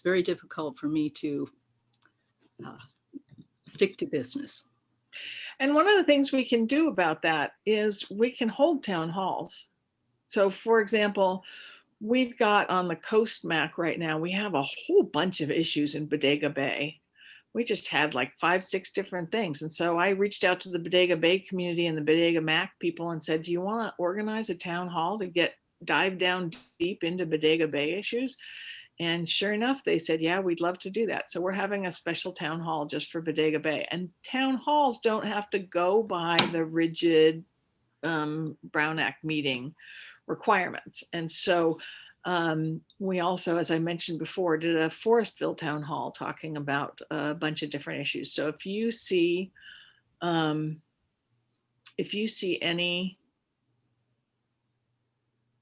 very difficult for me to stick to business. And one of the things we can do about that is we can hold town halls. So for example, we've got on the Coast MAC right now, we have a whole bunch of issues in Bodega Bay. We just had like 5, 6 different things. And so I reached out to the Bodega Bay community and the Bodega MAC people and said, do you want to organize a town hall to dive down deep into Bodega Bay issues? And sure enough, they said, yeah, we'd love to do that. So we're having a special town hall just for Bodega Bay. And town halls don't have to go by the rigid Brown Act meeting requirements. And so we also, as I mentioned before, did a Forestville town hall talking about a bunch of different issues. So if you see any,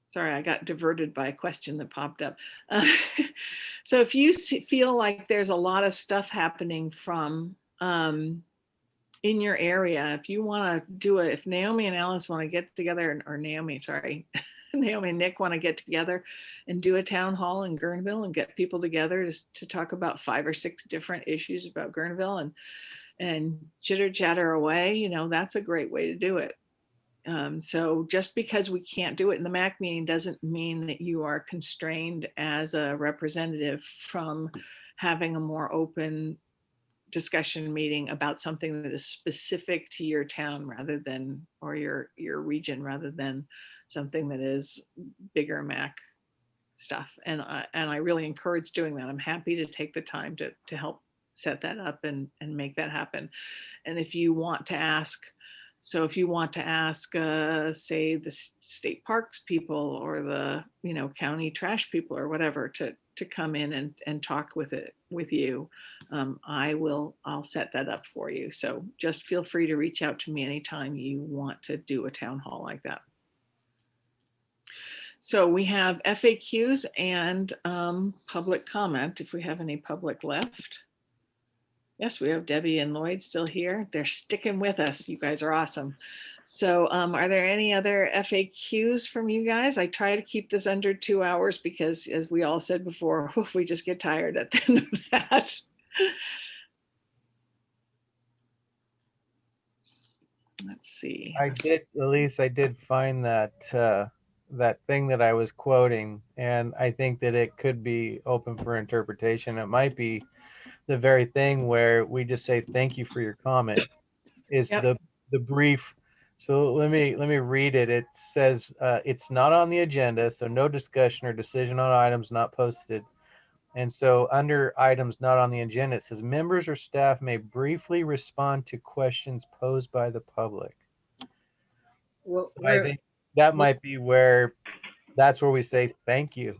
sorry, I got diverted by a question that popped up. So if you feel like there's a lot of stuff happening from in your area, if you want to do it, if Naomi and Alice want to get together, or Naomi, sorry, Naomi and Nick want to get together and do a town hall in Guerneville and get people together to talk about 5 or 6 different issues about Guerneville and chitter chatter away, that's a great way to do it. So just because we can't do it in the MAC meeting doesn't mean that you are constrained as a representative from having a more open discussion meeting about something that is specific to your town rather than, or your region, rather than something that is bigger MAC stuff. And I really encourage doing that. I'm happy to take the time to help set that up and make that happen. And if you want to ask, so if you want to ask, say, the state parks people or the, county trash people or whatever to come in and talk with you, I'll set that up for you. So just feel free to reach out to me anytime you want to do a town hall like that. So we have FAQs and public comment, if we have any public left. Yes, we have Debbie and Lloyd still here. They're sticking with us. You guys are awesome. So are there any other FAQs from you guys? I try to keep this under 2 hours because, as we all said before, we just get tired at the end of that. Let's see. Elise, I did find that that thing that I was quoting, and I think that it could be open for interpretation. It might be the very thing where we just say thank you for your comment is the brief. So let me read it. It says it's not on the agenda, so no discussion or decision on items not posted. And so under items not on the agenda, it says members or staff may briefly respond to questions posed by the public. Well, So I think that might be that's where we say thank you.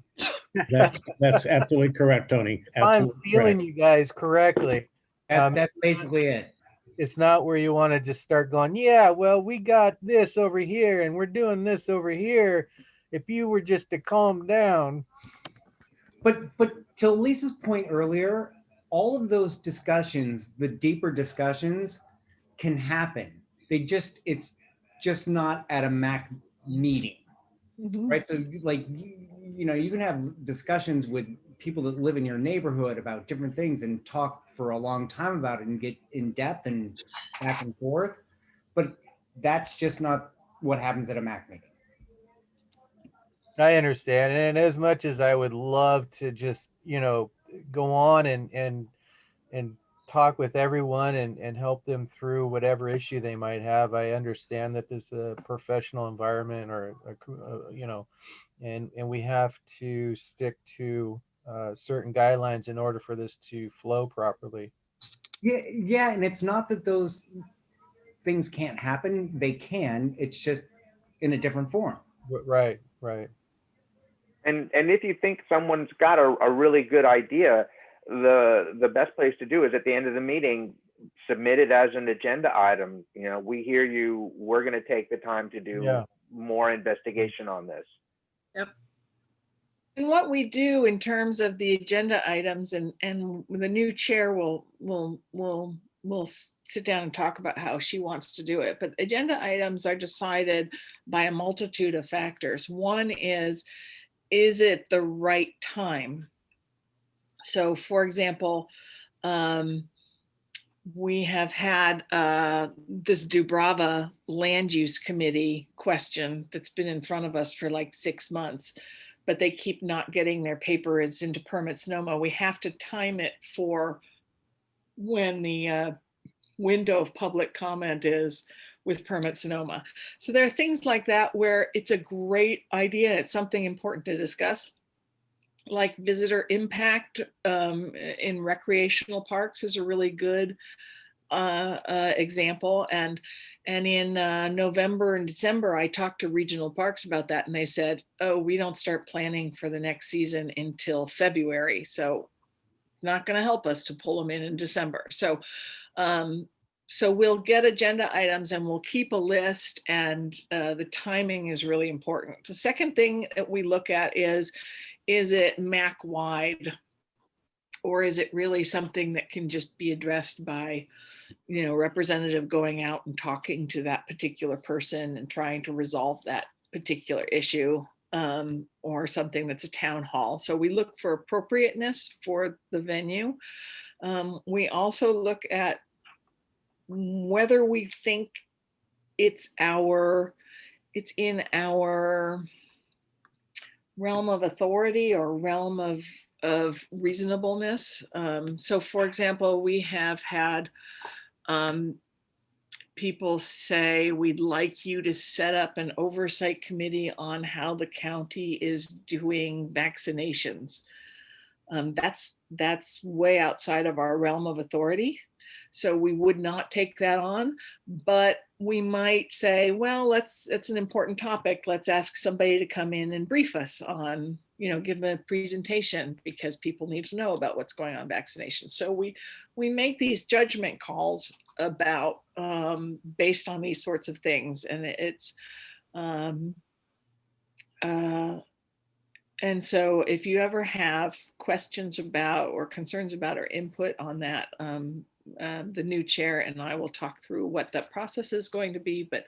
That's absolutely correct, Tony. I'm Absolutely feeling correct. you guys correctly. That's basically it. It's not where you want to just start going, yeah, well, we got this over here and we're doing this over here. If you were just to calm down. But to Lisa's point earlier, all of those discussions, the deeper discussions, can happen. It's just not at a MAC meeting. Right. So like, you can have discussions with people that live in your neighborhood about different things and talk for a long time about it and get in depth and back and forth. But that's just not what happens at a MAC meeting. I understand. And as much as I would love to just, go on and talk with everyone and help them through whatever issue they might have, I understand that this is a professional environment or, and we have to stick to certain guidelines in order for this to flow properly. Yeah. And it's not that those things can't happen. They can. It's just in a different form. Right. And if you think someone's got a really good idea, the best place to do is at the end of the meeting, submit it as an agenda item. We hear you. We're going to take the time to do more investigation on this. Yep. And what we do in terms of the agenda items, and the new chair will sit down and talk about how she wants to do it. But agenda items are decided by a multitude of factors. One is it the right time? So, for example, we have had this Dubrava Land Use Committee question that's been in front of us for like 6 months, but they keep not getting their papers into Permit Sonoma. We have to time it for when the window of public comment is with Permit Sonoma. So there are things like that where it's a great idea. It's something important to discuss. Like visitor impact in recreational parks is a really good example. And in November and December, I talked to regional parks about that, and they said, oh, we don't start planning for the next season until February. So it's not going to help us to pull them in December. So we'll get agenda items and we'll keep a list, and the timing is really important. The second thing that we look at is it MAC wide, or is it really something that can just be addressed by, representative going out and talking to that particular person and trying to resolve that particular issue, or something that's a town hall. So we look for appropriateness for the venue. We also look at whether we think it's in our realm of authority or realm of reasonableness. So for example, we have had people say, we'd like you to set up an oversight committee on how the county is doing vaccinations. That's way outside of our realm of authority. So we would not take that on, but we might say, well, it's an important topic. Let's ask somebody to come in and brief us on, give a presentation, because people need to know about what's going on vaccination. So we make these judgment calls about based on these sorts of things. And and so if you ever have questions about or concerns about or input on that, the new chair and I will talk through what the process is going to be, but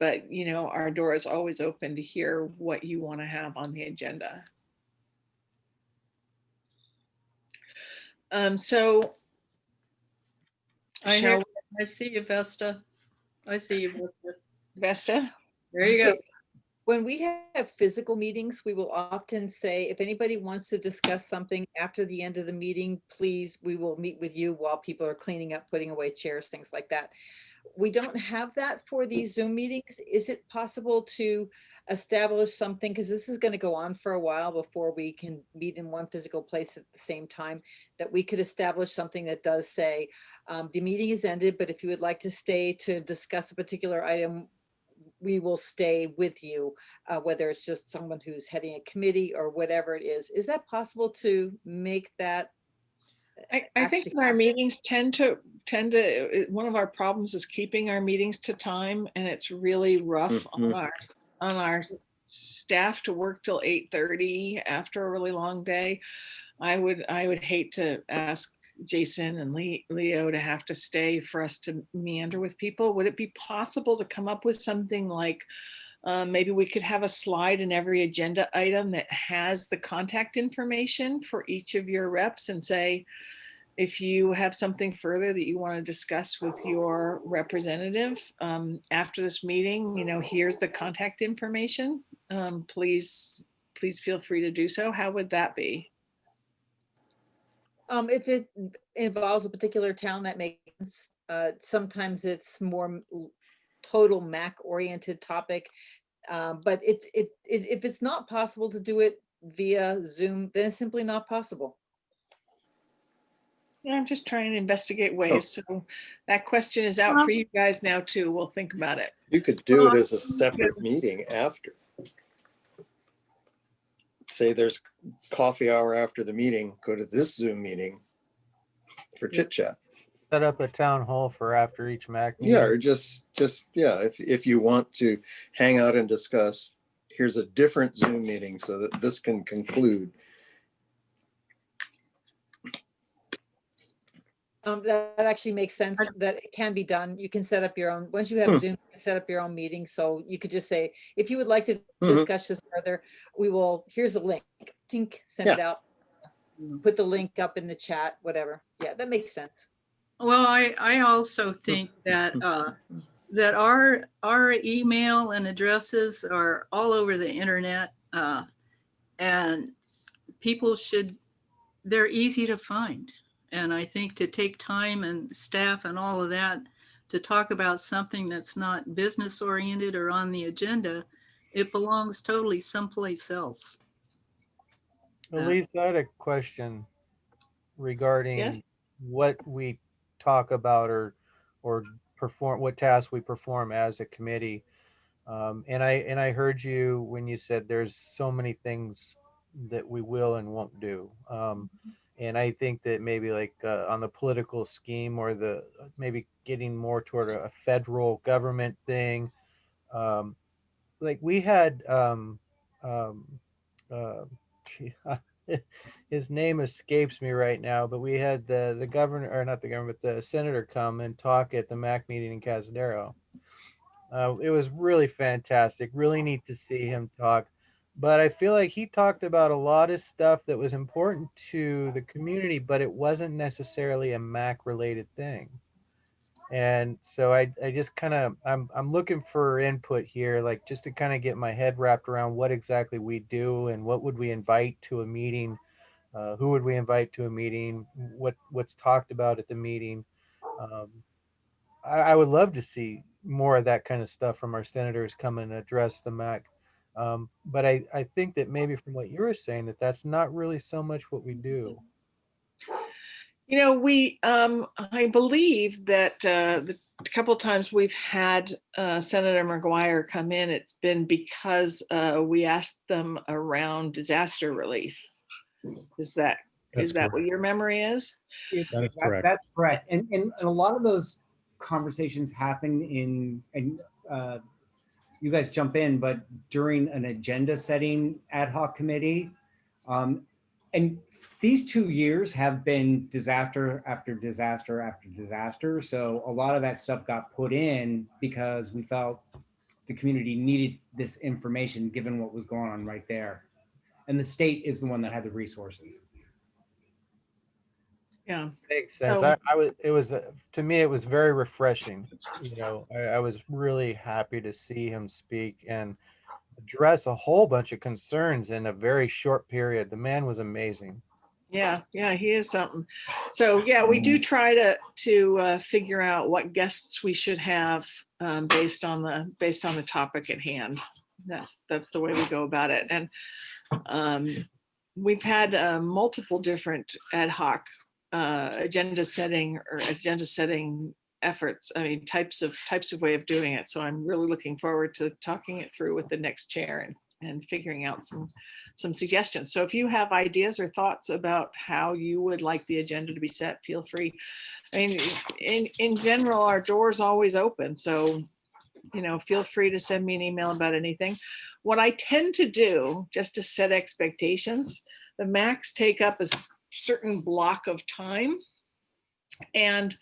our door is always open to hear what you want to have on the agenda. So I see you, Vesta. I see you, Vesta. There you go. When we have physical meetings, we will often say, if anybody wants to discuss something after the end of the meeting, please, we will meet with you while people are cleaning up, putting away chairs, things like that. We don't have that for these Zoom meetings. Is it possible to establish something? Because this is going to go on for a while before we can meet in one physical place at the same time, that we could establish something that does say, the meeting is ended, but if you would like to stay to discuss a particular item, we will stay with you, whether it's just someone who's heading a committee or whatever it is. Is that possible to make that? I think our meetings tend to, one of our problems is keeping our meetings to time, and it's really rough on our staff to work till 8:30 after a really long day. I would hate to ask Jason and Leo to have to stay for us to meander with people. Would it be possible to come up with something like maybe we could have a slide in every agenda item that has the contact information for each of your reps, and say, if you have something further that you want to discuss with your representative after this meeting, here's the contact information. Please feel free to do so. How would that be? If it involves a particular town, that makes sense. Sometimes it's more total MAC oriented topic. But if it's not possible to do it via Zoom, then it's simply not possible. Yeah, I'm just trying to investigate ways. So that question is out for you guys now too. We'll think about it. You could do it as a separate meeting after. Say there's coffee hour after the meeting, go to this Zoom meeting for chit chat. Set up a town hall for after each MAC meeting. Yeah, or just yeah, if you want to hang out and discuss, here's a different Zoom meeting so that this can conclude. That actually makes sense, that it can be done. You can set up your own, once you have Zoom, you can set up your own meeting. So you could just say, if you would like to discuss this further, here's a link, tink, send it out, put the link up in the chat, whatever. Yeah, that makes sense. Well, I also think that that our email and addresses are all over the internet, and people they're easy to find. And I think to take time and staff and all of that to talk about something that's not business oriented or on the agenda, it belongs totally someplace else. Elise, I had a question regarding Yes? what we talk about or perform, what tasks we perform as a committee. And I heard you when you said there's so many things that we will and won't do. And I think that maybe like on the political scheme or maybe getting more toward a federal government thing. Like we had, his name escapes me right now, but we had the governor, or not the governor, but the senator come and talk at the MAC meeting in Cazadero. It was really fantastic, really neat to see him talk. But I feel like he talked about a lot of stuff that was important to the community, but it wasn't necessarily a MAC related thing. And so I just kind of, I'm looking for input here, like just to kind of get my head wrapped around what exactly we do and what would we invite to a meeting, who would we invite to a meeting, what's talked about at the meeting. I would love to see more of that kind of stuff from our senators come and address the MAC But I think that maybe from what you were saying, that that's not really so much what we do. You know, I believe that the couple times we've had Senator McGuire come in, it's been because we asked them around disaster relief. Is that what your memory is? That is correct. That's correct. And a lot of those conversations happen and you guys jump in, but during an agenda setting ad hoc committee. And these 2 years have been disaster after disaster after disaster. So a lot of that stuff got put in because we felt the community needed this information given what was going on right there. And the state is the one that had the resources. Yeah, Makes sense. So- It was to me, it was very refreshing. You know, I was really happy to see him speak and address a whole bunch of concerns in a very short period. The man was amazing. Yeah, he is something. So yeah, we do try to figure out what guests we should have based on the topic at hand. That's the way we go about it. And we've had multiple different ad hoc agenda setting efforts. I mean, types of way of doing it. So I'm really looking forward to talking it through with the next chair and figuring out some suggestions. So if you have ideas or thoughts about how you would like the agenda to be set, feel free. I mean, in general, our door's always open. So, you know, feel free to send me an email about anything. What I tend to do, just to set expectations, the MACs take up a certain block of time. And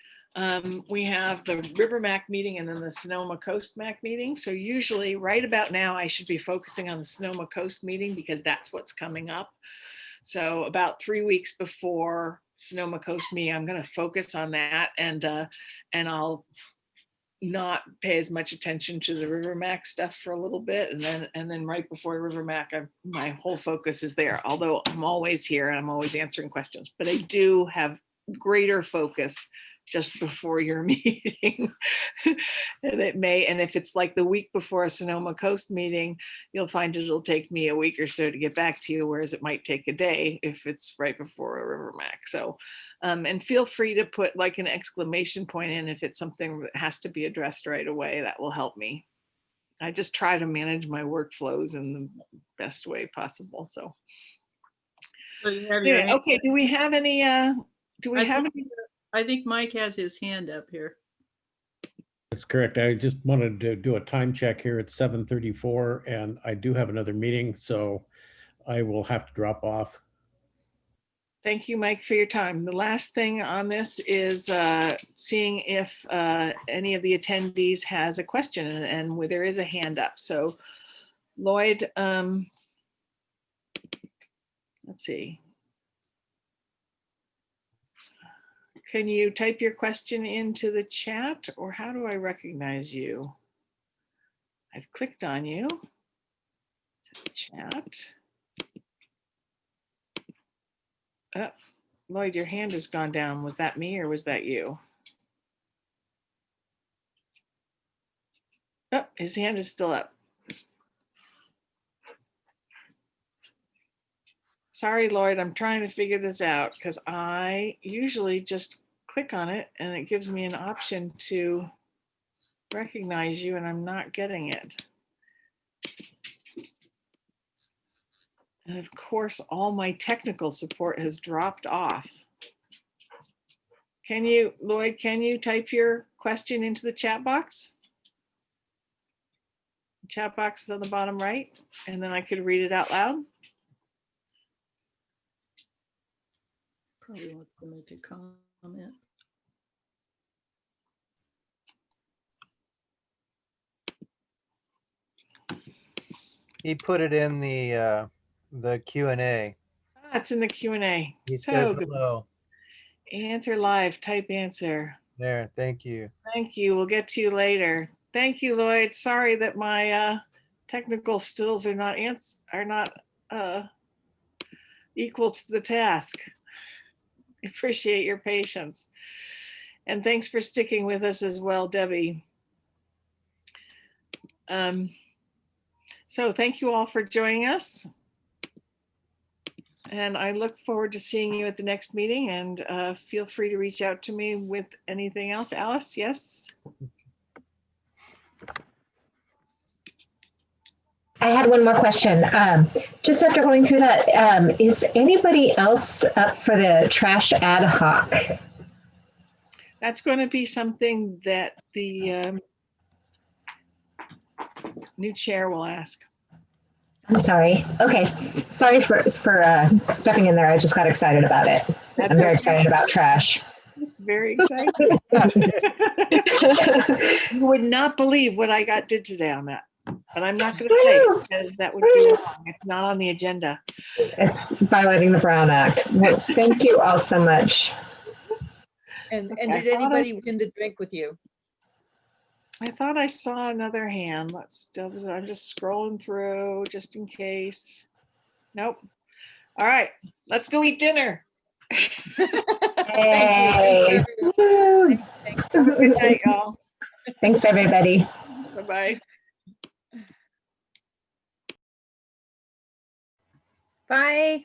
we have the River MAC meeting and then the Sonoma Coast MAC meeting. So usually right about now, I should be focusing on the Sonoma Coast meeting because that's what's coming up. So about 3 weeks before Sonoma Coast meeting, I'm going to focus on that, and I'll not pay as much attention to the River MAC stuff for a little bit, and then right before River MAC, my whole focus is there. Although I'm always here and I'm always answering questions, but I do have greater focus just before your meeting. And if it's like the week before a Sonoma Coast meeting, you'll find it'll take me a week or so to get back to you, whereas it might take a day if it's right before a River MAC. So, and feel free to put like an exclamation point in if it's something that has to be addressed right away. That will help me. I just try to manage my workflows in the best way possible. So, anyway, okay, do we have any, I think Mike has his hand up here. That's correct. I just wanted to do a time check here at 7:34, and I do have another meeting, so I will have to drop off. Thank you, Mike, for your time. The last thing on this is seeing if any of the attendees has a question, and where there is a hand up. So Lloyd, let's see. Can you type your question into the chat, or how do I recognize you? I've clicked on you. Chat. Oh, Lloyd, your hand has gone down. Was that me or was that you? Oh, his hand is still up. Sorry, Lloyd, I'm trying to figure this out because I usually just click on it and it gives me an option to recognize you, and I'm not getting it. And of course, all my technical support has dropped off. Lloyd, can you type your question into the chat box? The chat box is on the bottom right, and then I could read it out loud. Probably wants to make a comment. He put it in the Q&A. It's in the Q&A. He says good. hello. Answer live, type answer. There, thank you. Thank you. We'll get to you later. Thank you, Lloyd. Sorry that my technical skills are not equal to the task. I appreciate your patience. And thanks for sticking with us as well, Debbie. So thank you all for joining us. And I look forward to seeing you at the next meeting, and feel free to reach out to me with anything else. Alice, yes? I had one more question. Just after going through that, is anybody else up for the trash ad hoc? That's going to be something that the new chair will ask. I'm sorry. Okay. Sorry for stepping in there. I just got excited about it. I'm very excited about trash. It's very exciting. You would not believe what I did today on that. But I'm not going to say because that would be wrong. It's not on the agenda. It's violating the Brown Act. Well, thank you all so much. And Okay, did anybody win the drink with you? I thought I saw another hand. I'm just scrolling through just in case. Nope. All right, let's go eat dinner. Hey. Woo. Have a good night, y'all. Thanks, everybody. Bye-bye. Bye.